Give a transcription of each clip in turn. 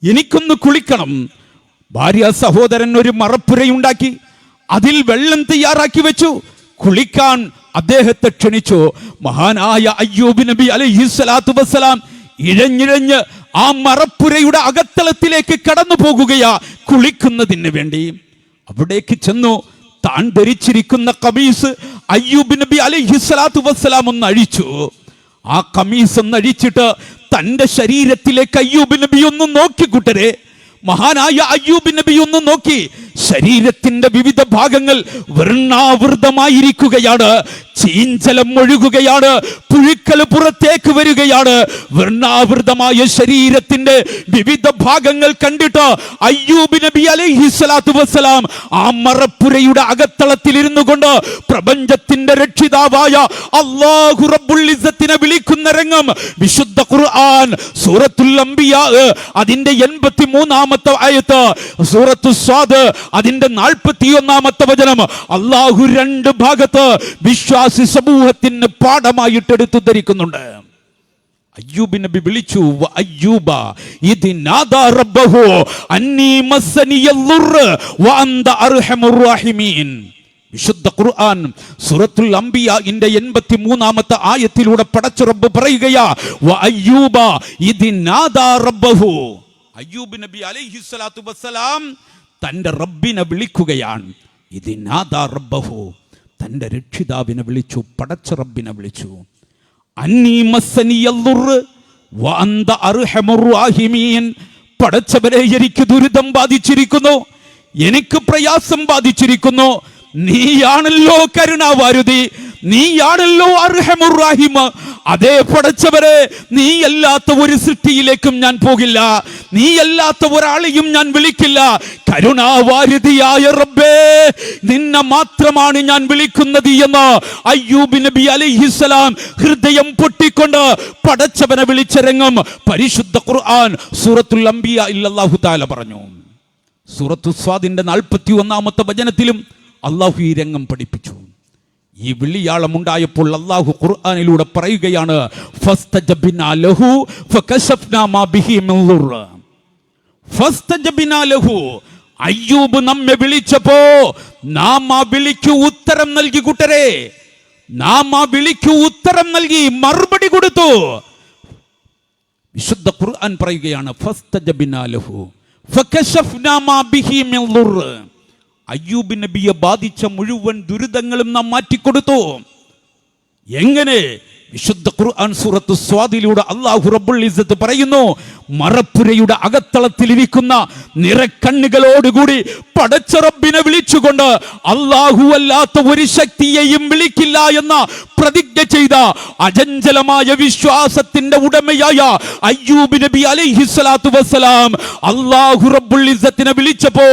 എനിക്കൊന്ന് കുളിക്കണം. ഭാര്യ സഹോദരൻ ഒരു മറപ്പുരയുണ്ടാക്കി, അതിൽ വെള്ളം തയ്യാറാക്കി വെച്ചു. കുളിക്കാൻ അദ്ദേഹത്തെ ക്ഷണിച്ചു. മഹാനായ അയ്യൂബ് നബി അലൈഹിസ്സലാത്തു വസ്സലാം ഇഴഞ്ഞിഴഞ്ഞ് ആ മറപ്പുരയുടെ അകത്തളത്തിലേക്ക് കടന്നു പോകുകയാ കുളിക്കുന്നതിന് വേണ്ടി. അവിടേക്ക് ചെന്നു. താൻ ധരിച്ചിരിക്കുന്ന കമീസ് അയ്യൂബ് നബി അലൈഹിസ്സലാത്തു വസ്സലാം ഒന്ന് അഴിച്ചു. ആ കമീസ് ഒന്ന് അഴിച്ചിട്ട് തന്റെ ശരീരത്തിലേക്ക് അയ്യൂബ് നബി ഒന്ന് നോക്കി. കൂട്ടരെ, മഹാനായ അയ്യൂബ് നബി ഒന്ന് നോക്കി. ശരീരത്തിന്റെ വിവിധ ഭാഗങ്ങൾ വർണ്ണാവൃതമായിരിക്കുകയാണ്. ചീഞ്ചലം ഒഴുകുകയാണ്. പുഴുക്കൾ പുറത്തേക്ക് വരികയാണ്. വർണ്ണാവൃതമായ ശരീരത്തിന്റെ വിവിധ ഭാഗങ്ങൾ കണ്ടിട്ട് അയ്യൂബ് നബി അലൈഹിസ്സലാത്തു വസ്സലാം ആ മറപ്പുരയുടെ അകത്തളത്തിൽ ഇരുന്നു കൊണ്ട് പ്രപഞ്ചത്തിന്റെ രക്ഷിതാവായ അല്ലാഹു റബ്ബുൽ ഇസ്സത്തിനെ വിളിക്കുന്ന രംഗം വിശുദ്ധ ഖുർആൻ സൂറത്തുൽ അംബിയാ അതിന്റെ 83-ാമത്തെ ആയത്ത്, സൂറത്തു സ്വാദ് അതിന്റെ 41-ാമത്തെ വചനം അല്ലാഹു രണ്ട് ഭാഗത്ത് വിശ്വാസി സമൂഹത്തിന് പാഠമായിട്ട് എടുത്തു ധരിക്കുന്നുണ്ട്. അയ്യൂബ് നബി വിളിച്ചു, അയ്യൂബ ഇദ് നാദാ റബ്ബഹു അന്നി മസ്സനിയൽ ദുർർ വഅന്ത അർഹമുർ റഹീമീൻ. വിശുദ്ധ ഖുർആൻ സൂറത്തുൽ അംബിയാഇന്റെ 83-ാമത്തെ ആയത്തിലൂടെ പടച്ച റബ്ബ് പറയുകയാ, വഅയ്യൂബ ഇദ് നാദാ റബ്ബഹു. അയ്യൂബ് നബി അലൈഹിസ്സലാത്തു വസ്സലാം തന്റെ റബ്ബിനെ വിളിക്കുകയാണ്. ഇദ് നാദാ റബ്ബഹു, തന്റെ രക്ഷിതാവിനെ വിളിച്ചു, പടച്ച റബ്ബിനെ വിളിച്ചു. അന്നീ മസ്സനിയൽ ദുർർ വഅന്ത അർഹമുർ റഹീമീൻ. പടച്ചവരെ, എനിക്ക് ദുരിതം ബാധിച്ചിരിക്കുന്നു, എനിക്ക് പ്രയാസം ബാധിച്ചിരിക്കുന്നു. നീയാണല്ലോ കരുണാവാരുതി, നീയാണല്ലോ അർഹമുർ റഹീം. അതേ പടച്ചവരെ, നീ അല്ലാത്ത ഒരു സൃഷ്ടിയിലേക്കും ഞാൻ പോകില്ല, നീ അല്ലാത്ത ഒരാളെയും ഞാൻ വിളിക്കില്ല. കരുണാവാരിധിയായ റബ്ബേ, നിന്നെ മാത്രമാണ് ഞാൻ വിളിക്കുന്നത് എന്ന് അയ്യൂബ് നബി അലൈഹിസ്സലാം ഹൃദയം പൊട്ടിക്കൊണ്ട് പടച്ചവനെ വിളിച്ച രംഗം പരിശുദ്ധ ഖുർആൻ സൂറത്തുൽ അംബിയാഇൽ അല്ലാഹു തആല പറഞ്ഞു. സൂറത്തു സ്വാദിന്റെ 41-ാമത്തെ വചനത്തിലും അല്ലാഹു ഈ രംഗം പഠിപ്പിച്ചു. ഈ വിളിയാളം ഉണ്ടായപ്പോൾ അല്ലാഹു ഖുർആനിലൂടെ പറയുകയാണ്, ഫസ്തജബ്നാ ലഹു ഫകശഫ്നാ മാ ബിഹി മിൻ ദുർർ. ഫസ്തജബ്നാ ലഹു, അയ്യൂബ് നമ്മെ വിളിച്ചപ്പോ നാം ആ വിളിക്ക് ഉത്തരം നൽകി. കൂട്ടരെ, നാം ആ വിളിക്ക് ഉത്തരം നൽകി, മറുപടി കൊടുത്തു. വിശുദ്ധ ഖുർആൻ പറയുകയാണ്, ഫസ്തജബ്നാ ലഹു ഫകശഫ്നാ മാ ബിഹി മിൻ ദുർർ. അയ്യൂബ് നബിയെ ബാധിച്ച മുഴുവൻ ദുരിതങ്ങളും നാം മാറ്റിക്കൊടുത്തു. എങ്ങനെ? വിശുദ്ധ ഖുർആൻ സൂറത്തു സ്വാദിലൂടെ അല്ലാഹു റബ്ബുൽ ഇസ്സത്ത് പറയുന്നു, മറപ്പുരയുടെ അകത്തളത്തിലിരിക്കുന്ന നിറക്കണ്ണുകളോടുകൂടി പടച്ച റബ്ബിനെ വിളിച്ചുകൊണ്ട് അല്ലാഹു അല്ലാത്ത ഒരു ശക്തിയെയും വിളിക്കില്ല എന്ന പ്രതിജ്ഞ ചെയ്ത അചഞ്ചലമായ വിശ്വാസത്തിന്റെ ഉടമയായ അയ്യൂബ് നബി അലൈഹിസ്സലാത്തു വസ്സലാം അല്ലാഹു റബ്ബുൽ ഇസ്സത്തിനെ വിളിച്ചപ്പോ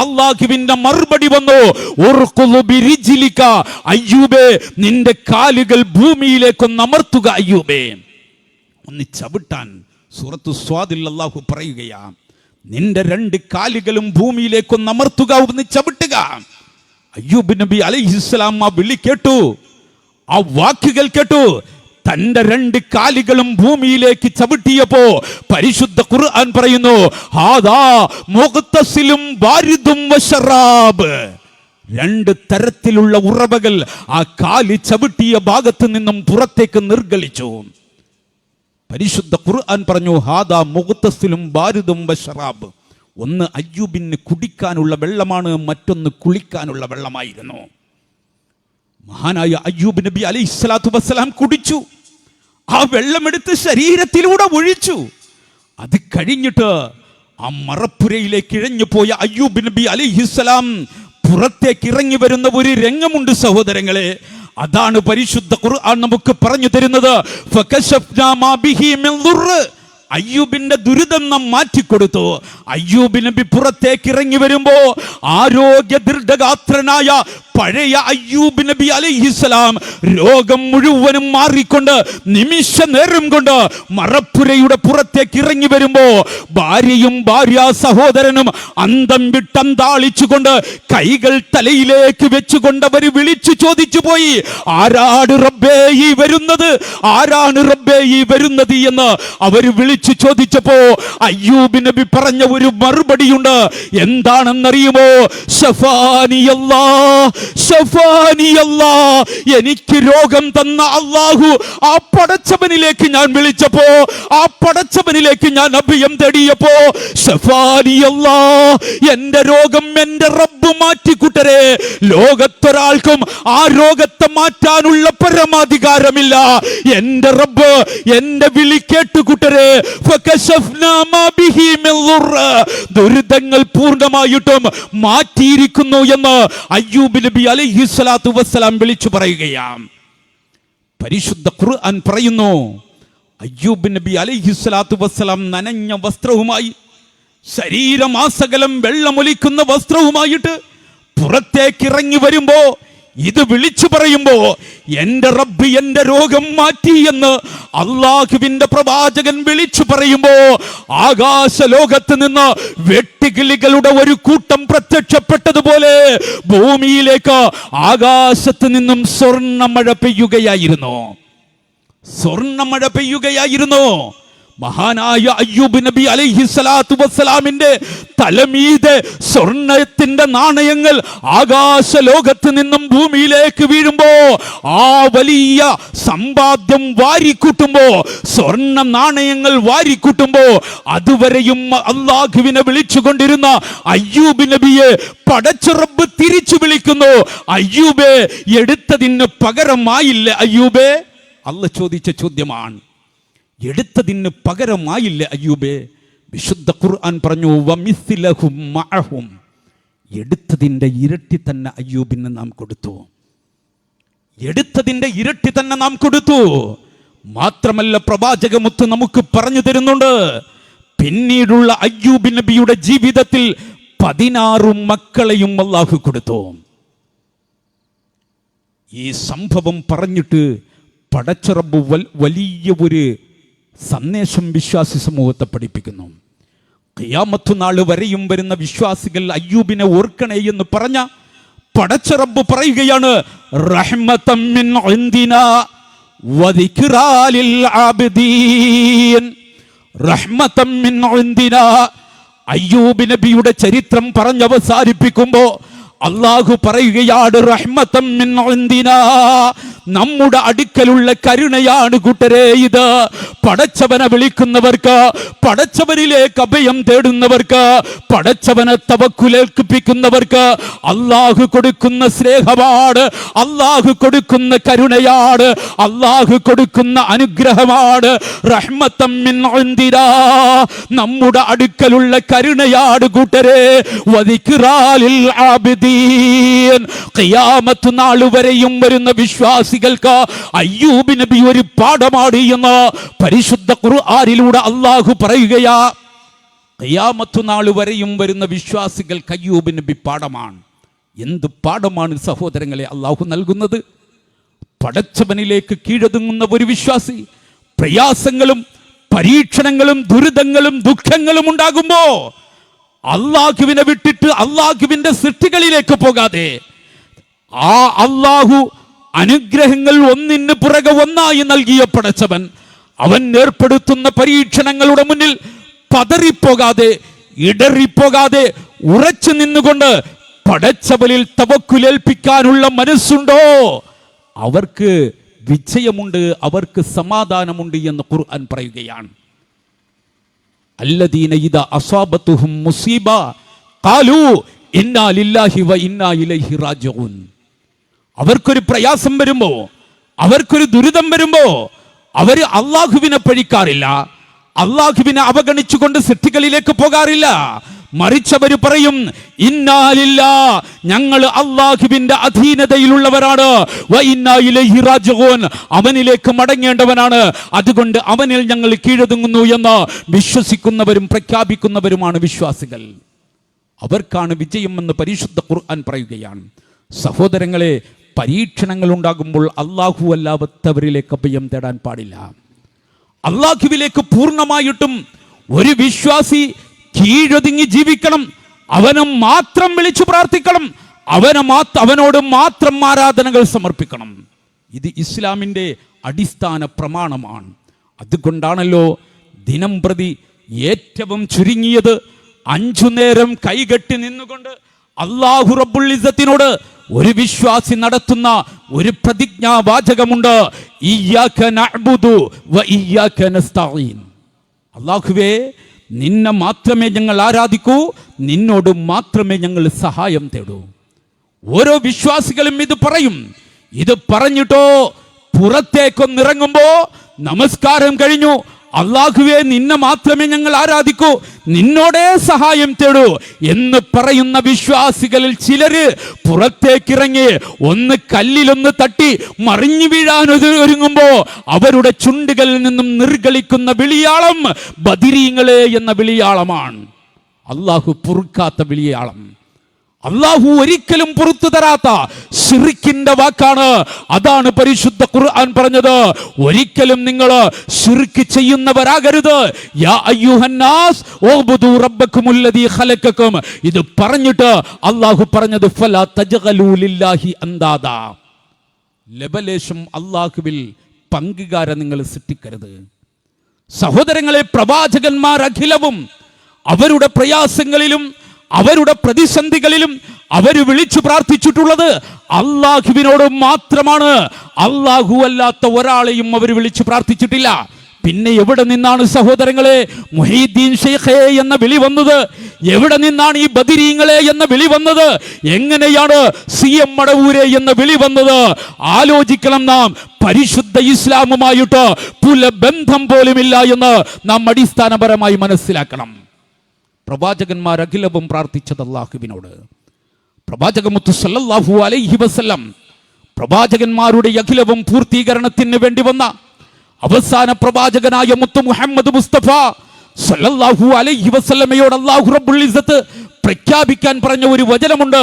അല്ലാഹുവിന്റെ മറുപടി വന്നു, ഉർഖുലു ബിരിജ്ലിക, അയ്യൂബേ നിന്റെ കാലുകൾ ഭൂമിയിലേക്ക് അമർത്തുക, അയ്യൂബേ ഒന്ന് ചവിട്ടാൻ. സൂറത്തു സ്വാദിൽ അല്ലാഹു പറയുകയാ, നിന്റെ രണ്ട് കാലുകളും ഭൂമിയിലേക്കൊന്ന് അമർത്തുക, ഒന്ന് ചവിട്ടുക. അയ്യൂബ് നബി അലൈഹിസ്സലാം ആ വിളി കേട്ടു, ആ വാക്കുകൾ കേട്ടു. തന്റെ രണ്ട് കാലുകളും ഭൂമിയിലേക്ക് ചവിട്ടിയപ്പോ പരിശുദ്ധ ഖുർആൻ പറയുന്നു, ഹാദാ മുഗ്തസിലും ബാരിദും വശറാബ്. രണ്ട് തരത്തിലുള്ള ഉറവകൾ ആ കാലി ചവിട്ടിയ ഭാഗത്ത് നിന്നും പുറത്തേക്ക് നിർഗളിച്ചു. പരിശുദ്ധ ഖുർആൻ പറഞ്ഞു, ഹാദാ മുഗ്തസിലും ബാരിദും വശറാബ്. ഒന്ന് അയ്യൂബിന് കുടിക്കാനുള്ള വെള്ളമാണ്, മറ്റൊന്ന് കുളിക്കാനുള്ള വെള്ളമായിരുന്നു. മഹാനായ അയ്യൂബ് നബി അലൈഹിസ്സലാത്തു വസ്സലാം കുടിച്ചു. ആ വെള്ളമെടുത്ത് ശരീരത്തിലൂടെ ഒഴിച്ചു. അത് കഴിഞ്ഞിട്ട് ആ മറപ്പുരയിലേക്ക് ഇഴഞ്ഞു പോയ അയ്യൂബ് നബി അലൈഹിസ്സലാം പുറത്തേക്ക് ഇറങ്ങി വരുന്ന ഒരു രംഗമുണ്ട് സഹോദരങ്ങളെ. അതാണ് പരിശുദ്ധ ഖുർആൻ നമുക്ക് പറഞ്ഞു തരുന്നത്. ഫകശഫ്നാ മാ ബിഹി മിൻ ദുർർ. അയ്യൂബിന്റെ ദുരിതം നാം മാറ്റിക്കൊടുത്തു. അയ്യൂബ് നബി പുറത്തേക്ക് ഇറങ്ങി വരുമ്പോ ആരോഗ്യ ദൃഢഗാത്രനായ പഴയ അയ്യൂബ് നബി അലൈഹിസ്സലാം രോഗം മുഴുവനും മാറിക്കൊണ്ട് നിമിഷ നേരം കൊണ്ട് മറപ്പുരയുടെ പുറത്തേക്ക് ഇറങ്ങി വരുമ്പോ ഭാര്യയും ഭാര്യ സഹോദരനും അന്തം വിട്ടന്താളിച്ചുകൊണ്ട് കൈകൾ തലയിലേക്ക് വെച്ചുകൊണ്ട് അവർ വിളിച്ചു ചോദിച്ചു പോയി, ആരാണ് റബ്ബേ ഈ വരുന്നത്, ആരാണ് റബ്ബേ ഈ വരുന്നത് എന്ന് അവർ വിളിച്ചു ചോദിച്ചപ്പോ അയ്യൂബ് നബി പറഞ്ഞ ഒരു മറുപടിയുണ്ട്. എന്താണെന്നറിയുമോ? എനിക്ക് രോഗം തന്ന അല്ലാഹു, ആ പടച്ചവനിലേക്ക് ഞാൻ വിളിച്ചപ്പോ, ആ പടച്ചവനിലേക്ക് ഞാൻ അഭയം തേടിയപ്പോ എന്റെ രോഗം എന്റെ റബ്ബ് മാറ്റിക്കൂട്ടരെ. ലോകത്തൊരാൾക്കും ആ രോഗത്തെ മാറ്റാനുള്ള പരമാധികാരമില്ല. എന്റെ റബ്ബ് എന്റെ വിളി കേട്ടുകൂട്ടരെ. ദുരിതങ്ങൾ പൂർണ്ണമായിട്ടും മാറ്റിയിരിക്കുന്നു എന്ന് അയ്യൂബ് നബി അലൈഹിസ്സലാത്തു വസ്സലാം വിളിച്ചു പറയുകയാണ്. പരിശുദ്ധ ഖുർആൻ പറയുന്നു, അയ്യൂബ് നബി അലൈഹിസ്സലാത്തു വസ്സലാം നനഞ്ഞ വസ്ത്രവുമായി, ശരീരമാസകലം വെള്ളമൊലിക്കുന്ന വസ്ത്രവുമായിട്ട് പുറത്തേക്ക് ഇറങ്ങി വരുമ്പോ, ഇത് വിളിച്ചു പറയുമ്പോ എന്റെ റബ്ബ് എന്റെ രോഗം മാറ്റി എന്ന് അള്ളാഹുവിന്റെ പ്രവാചകൻ വിളിച്ചു പറയുമ്പോ ആകാശ ലോകത്ത് നിന്ന് വെട്ടുകിളികളുടെ ഒരു കൂട്ടം പ്രത്യക്ഷപ്പെട്ടതുപോലെ ഭൂമിയിലേക്ക് ആകാശത്ത് നിന്നും സ്വർണ്ണമഴ പെയ്യുകയായിരുന്നു. സ്വർണ്ണമഴ പെയ്യുകയായിരുന്നു. മഹാനായ അയ്യൂബ് നബി അലൈഹിസ്സലാത്തു വസ്സലാമിന്റെ തലമീതെ സ്വർണ്ണത്തിന്റെ നാണയങ്ങൾ ആകാശ ലോകത്ത് നിന്നും ഭൂമിയിലേക്ക് വീഴുമ്പോ, ആ വലിയ സമ്പാദ്യം വാരിക്കൂട്ടുമ്പോ, സ്വർണ്ണ നാണയങ്ങൾ വാരിക്കൂട്ടുമ്പോ, അതുവരെയും അല്ലാഹുവിനെ വിളിച്ചുകൊണ്ടിരുന്ന അയ്യൂബ് നബിയെ പടച്ച റബ്ബ് തിരിച്ചു വിളിക്കുന്നു. അയ്യൂബേ, എടുത്തതിന് പകരമായില്ല അയ്യൂബേ. അല്ലാഹ് ചോദിച്ച ചോദ്യമാണ്, എടുത്തതിന് പകരമായില്ല അയ്യൂബേ. വിശുദ്ധ ഖുർആൻ പറഞ്ഞു, വമിസ്ലഹും മഅഹും, എടുത്തതിൻ്റെ ഇരട്ടി തന്നെ അയ്യൂബിന് നാം കൊടുത്തു. എടുത്തതിൻ്റെ ഇരട്ടി തന്നെ നാം കൊടുത്തു. മാത്രമല്ല, പ്രവാചകമുത്ത് നമുക്ക് പറഞ്ഞു തരുന്നുണ്ട്, പിന്നീടുള്ള അയ്യൂബ് നബിയുടെ ജീവിതത്തിൽ 16 മക്കളെയും അല്ലാഹു കൊടുത്തു. ഈ സംഭവം പറഞ്ഞിട്ട് പടച്ച റബ്ബ് വലിയ ഒരു സന്ദേശം വിശ്വാസി സമൂഹത്തെ പഠിപ്പിക്കുന്നു. ഖിയാമത്ത് നാൾ വരെയും വരുന്ന വിശ്വാസികൾ അയ്യൂബിനെ ഓർക്കണേ എന്ന് പറഞ്ഞ പടച്ച റബ്ബ് പറയുകയാണ്, റഹ്മതം മിൻ ഇൻദിനാ വദിക്റാ ലിൽ ആബിദീൻ. റഹ്മതം മിൻ ഇൻദിനാ. അയ്യൂബ് നബിയുടെ ചരിത്രം പറഞ്ഞവസാനിപ്പിക്കുമ്പോ അല്ലാഹു പറയുകയാണ്, റഹ്മതം മിൻ ഇൻദിനാ, നമ്മുടെ അടുക്കലുള്ള കരുണയാണ് കൂട്ടരെ ഇത്. പടച്ചവനെ വിളിക്കുന്നവർക്ക്, പടച്ചവനിലേക്ക് അഭയം തേടുന്നവർക്ക്, പടച്ചവനെ തവക്കുലേൽപ്പിക്കുന്നവർക്ക് അല്ലാഹു കൊടുക്കുന്ന സ്നേഹമാണ്, അല്ലാഹു കൊടുക്കുന്ന കരുണയാണ്, അല്ലാഹു കൊടുക്കുന്ന അനുഗ്രഹമാണ്. റഹ്മതം മിൻ ഇൻദിനാ, നമ്മുടെ അടുക്കലുള്ള കരുണയാണ് കൂട്ടരെ. വദിക്റാ ലിൽ ആബിദീൻ. ഖിയാമത്ത് നാൾ വരെയും വരുന്ന വിശ്വാസികൾക്ക് അയ്യൂബ് നബി ഒരു പാഠമാണ് എന്ന് പരിശുദ്ധ ഖുർആനിലൂടെ അല്ലാഹു പറയുകയാ. ഖിയാമത്ത് നാൾ വരെയും വരുന്ന വിശ്വാസികൾക്ക് അയ്യൂബ് നബി പാഠമാണ്. എന്ത് പാഠമാണ് സഹോദരങ്ങളെ അല്ലാഹു നൽകുന്നത്? പടച്ചവനിലേക്ക് കീഴടങ്ങുന്ന ഒരു വിശ്വാസി പ്രയാസങ്ങളും പരീക്ഷണങ്ങളും ദുരിതങ്ങളും ദുഃഖങ്ങളും ഉണ്ടാകുമ്പോ അല്ലാഹുവിനെ വിട്ടിട്ട് അല്ലാഹുവിന്റെ സൃഷ്ടികളിലേക്ക് പോകാതെ, ആ അല്ലാഹു അനുഗ്രഹങ്ങൾ ഒന്നിന് പുറകെ ഒന്നായി നൽകിയ പടച്ചവൻ അവൻ ഏർപ്പെടുത്തുന്ന പരീക്ഷണങ്ങളുടെ മുന്നിൽ പതറിപ്പോകാതെ, ഇടറിപ്പോകാതെ ഉറച്ചു നിന്നുകൊണ്ട് പടച്ചവനിൽ തവക്കുലേൽപ്പിക്കാനുള്ള മനസ്സുണ്ടോ, അവർക്ക് വിജയമുണ്ട്, അവർക്ക് സമാധാനമുണ്ട് എന്ന് ഖുർആൻ പറയുകയാണ്. അല്ലദീന ഇദാ അസാബത്തുഹും മുസീബ ഖാലൂ ഇന്നാ ലില്ലാഹി വ ഇന്നാ ഇലൈഹി റാജിഊൻ. അവർക്കൊരു പ്രയാസം വരുമ്പോ, അവർക്കൊരു ദുരിതം വരുമ്പോ അവര് അല്ലാഹുവിനെ പഴിക്കാറില്ല, അല്ലാഹുവിനെ അവഗണിച്ചുകൊണ്ട് സൃഷ്ടികളിലേക്ക് പോകാറില്ല. മറിച്ചവര് പറയും, ഇന്നാ ലില്ലാഹ്, ഞങ്ങൾ അല്ലാഹുവിന്റെ അധീനതയിലുള്ളവരാണ്, വ ഇന്നാ ഇലൈഹി റാജിഊൻ, അവനിലേക്ക് മടങ്ങേണ്ടവനാണ്, അതുകൊണ്ട് അവനിൽ ഞങ്ങൾ കീഴടങ്ങുന്നു എന്ന് വിശ്വസിക്കുന്നവരും പ്രഖ്യാപിക്കുന്നവരുമാണ് വിശ്വാസികൾ. അവർക്കാണ് വിജയം എന്ന് പരിശുദ്ധ ഖുർആൻ പറയുകയാണ്. സഹോദരങ്ങളെ, പരീക്ഷണങ്ങൾ ഉണ്ടാകുമ്പോൾ അല്ലാഹു അല്ലാത്തവരിലേക്ക് അഭയം തേടാൻ പാടില്ല. അല്ലാഹുവിലേക്ക് പൂർണ്ണമായിട്ടും ഒരു വിശ്വാസി കീഴൊതുങ്ങി ജീവിക്കണം. അവനെ മാത്രം വിളിച്ചു പ്രാർത്ഥിക്കണം. അവനോട് മാത്രം ആരാധനകൾ സമർപ്പിക്കണം. ഇത് ഇസ്ലാമിൻ്റെ അടിസ്ഥാന പ്രമാണമാണ്. അതുകൊണ്ടാണല്ലോ ദിനം പ്രതി ഏറ്റവും ചുരുങ്ങിയത് 5 നേരം കൈകെട്ടി നിന്നുകൊണ്ട് അല്ലാഹു റബ്ബുൽ ഇസ്സത്തിനോട് ഒരു വിശ്വാസി നടത്തുന്ന ഒരു പ്രതിജ്ഞാവാചകമുണ്ട്, ഇയ്യാക നഅ്ബുദു വ ഇയ്യാക നസ്തഈൻ. അല്ലാഹുവേ, നിന്നെ മാത്രമേ ഞങ്ങൾ ആരാധിക്കൂ, നിന്നോട് മാത്രമേ ഞങ്ങൾ സഹായം തേടൂ. ഓരോ വിശ്വാസികളും ഇത് പറയും. ഇത് പറഞ്ഞിട്ടോ പുറത്തേക്കൊന്നിറങ്ങുമ്പോ നമസ്കാരം കഴിഞ്ഞു, അല്ലാഹുവേ നിന്നെ മാത്രമേ ഞങ്ങൾ ആരാധിക്കൂ, നിന്നോടേ സഹായം തേടൂ എന്ന് പറയുന്ന വിശ്വാസികളിൽ ചിലര് പുറത്തേക്കിറങ്ങി ഒന്ന് കല്ലിലൊന്ന് തട്ടി മറിഞ്ഞു വീഴാൻ ഒരുങ്ങുമ്പോ അവരുടെ ചുണ്ടുകളിൽ നിന്നും നിർഗളിക്കുന്ന വിളിയാളം ബദരീങ്ങളെ എന്ന വിളിയാളമാണ്. അല്ലാഹു പൊറുക്കാത്ത വിളിയാളം, അല്ലാഹു ഒരിക്കലും പുറത്തു തരാത്ത ശിർക്കിന്റെ വാക്കാണ്. അതാണ് പരിശുദ്ധ ഖുർആൻ പറഞ്ഞത്, ഒരിക്കലും നിങ്ങൾ ശിർക്ക് ചെയ്യുന്നവരാകരുത്. യാ അയ്യുഹന്നാസ് ഉഅ്ബുദു റബ്ബക്കുമുല്ലദീ ഖലഖക്കും. ഇത് പറഞ്ഞിട്ട് അല്ലാഹു പറഞ്ഞത് ഫലാ തജ്ഗലൂ ലില്ലാഹി അന്ദാദാ. ലബലേശം അല്ലാഹുവിൽ പങ്കുകാരെ നിങ്ങൾ സൃഷ്ടിക്കരുത്. സഹോദരങ്ങളെ, പ്രവാചകന്മാർ അഖിലവും അവരുടെ പ്രയാസങ്ങളിലും അവരുടെ പ്രതിസന്ധികളിലും അവർ വിളിച്ചു പ്രാർത്ഥിച്ചിട്ടുള്ളത് അല്ലാഹുവിനോട് മാത്രമാണ്. അല്ലാഹു അല്ലാത്ത ഒരാളെയും അവർ വിളിച്ചു പ്രാർത്ഥിച്ചിട്ടില്ല. പിന്നെ എവിടെ നിന്നാണ് സഹോദരങ്ങളെ മുഹീദ്ദീൻ ഷെയ്ഖേ എന്ന വിളി വന്നത്? എവിടെ നിന്നാണ് ഈ ബദരീങ്ങളെ എന്ന വിളി വന്നത്? എങ്ങനെയാണ് CM മടവൂരെ എന്ന വിളി വന്നത്? ആലോചിക്കണം. നാം പരിശുദ്ധ ഇസ്ലാമുമായിട്ട് പുലബന്ധം പോലുമില്ല എന്ന് നാം അടിസ്ഥാനപരമായി മനസ്സിലാക്കണം. പ്രവാചകന്മാർ അഖിലവും പ്രാർത്ഥിച്ചത് അല്ലാഹുവിനോട്. പ്രവാചകമുത്ത് സല്ലല്ലാഹു അലൈഹി വസല്ലം പ്രവാചകന്മാരുടെ അഖിലവും പൂർത്തീകരണത്തിന് വേണ്ടി വന്ന അവസാന പ്രവാചകനായ മുത്ത് മുഹമ്മദ് മുസ്തഫ സല്ലല്ലാഹു അലൈഹി വസല്ലമയോട് അല്ലാഹു റബ്ബുൽ ഇസ്സത്ത് പ്രഖ്യാപിക്കാൻ പറഞ്ഞ ഒരു വചനമുണ്ട്.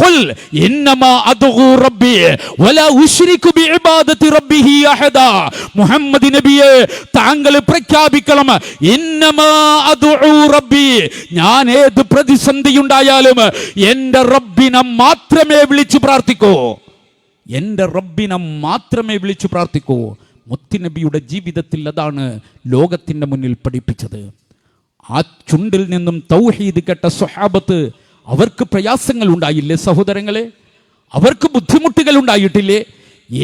ഖുൽ ഇന്നമാ അദ്ഉ റബ്ബി വലാ ഉശ്രികു ബിഇബാദത്തി റബ്ബിഹി അഹദ. മുഹമ്മദ് നബിയെ, താങ്കൾ പ്രഖ്യാപിക്കണം, ഇന്നമാ അദ്ഉ റബ്ബി, ഞാൻ ഏത് പ്രതിസന്ധി ഉണ്ടായാലും എൻ്റെ റബ്ബിനെ മാത്രമേ വിളിച്ചു പ്രാർത്ഥിക്കൂ, എൻ്റെ റബ്ബിനെ മാത്രമേ വിളിച്ചു പ്രാർത്ഥിക്കൂ. മുത്തുനബിയുടെ ജീവിതത്തിൽ അതാണ് ലോകത്തിൻ്റെ മുന്നിൽ പഠിപ്പിച്ചത്. ആ ചുണ്ടിൽ നിന്നും തൗഹീദ് കേട്ട സ്വഹാബത്ത്, അവർക്ക് പ്രയാസങ്ങൾ ഉണ്ടായില്ലേ സഹോദരങ്ങളെ? അവർക്ക് ബുദ്ധിമുട്ടുകൾ ഉണ്ടായിട്ടില്ലേ?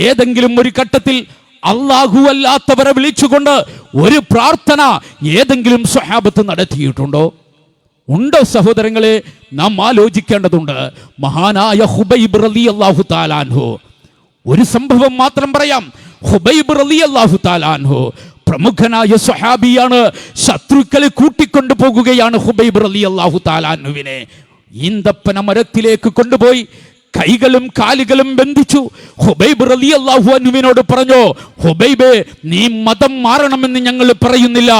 ഏതെങ്കിലും ഒരു ഘട്ടത്തിൽ അല്ലാഹു അല്ലാത്തവരെ വിളിച്ചുകൊണ്ട് ഒരു പ്രാർത്ഥന ഏതെങ്കിലും സ്വഹാബത്ത് നടത്തിയിട്ടുണ്ടോ? ഉണ്ടോ സഹോദരങ്ങളെ? നാം ആലോചിക്കേണ്ടതുണ്ട്. മഹാനായ ഹുബൈബ് റളിയല്ലാഹു തആല അൻഹു, ഒരു സംഭവം മാത്രം പറയാം. ഹുബൈബ് റളിയല്ലാഹു തആല അൻഹു പ്രമുഖനായ സ്വഹാബിയാണ്. ശത്രുക്കളെ കൂട്ടിക്കൊണ്ടു പോകുകയാണ് ഹുബൈബ് റളിയല്ലാഹു തആല അൻഹുവിനെ. ഈന്തപ്പന മരത്തിലേക്ക് കൊണ്ടുപോയി കൈകളും കാലുകളും ബന്ധിച്ചു. ഹുബൈബ് റളിയല്ലാഹു അൻഹുവിനോട് പറഞ്ഞു, ഹുബൈബേ, നീ മതം മാറണമെന്ന് ഞങ്ങൾ പറയുന്നില്ല,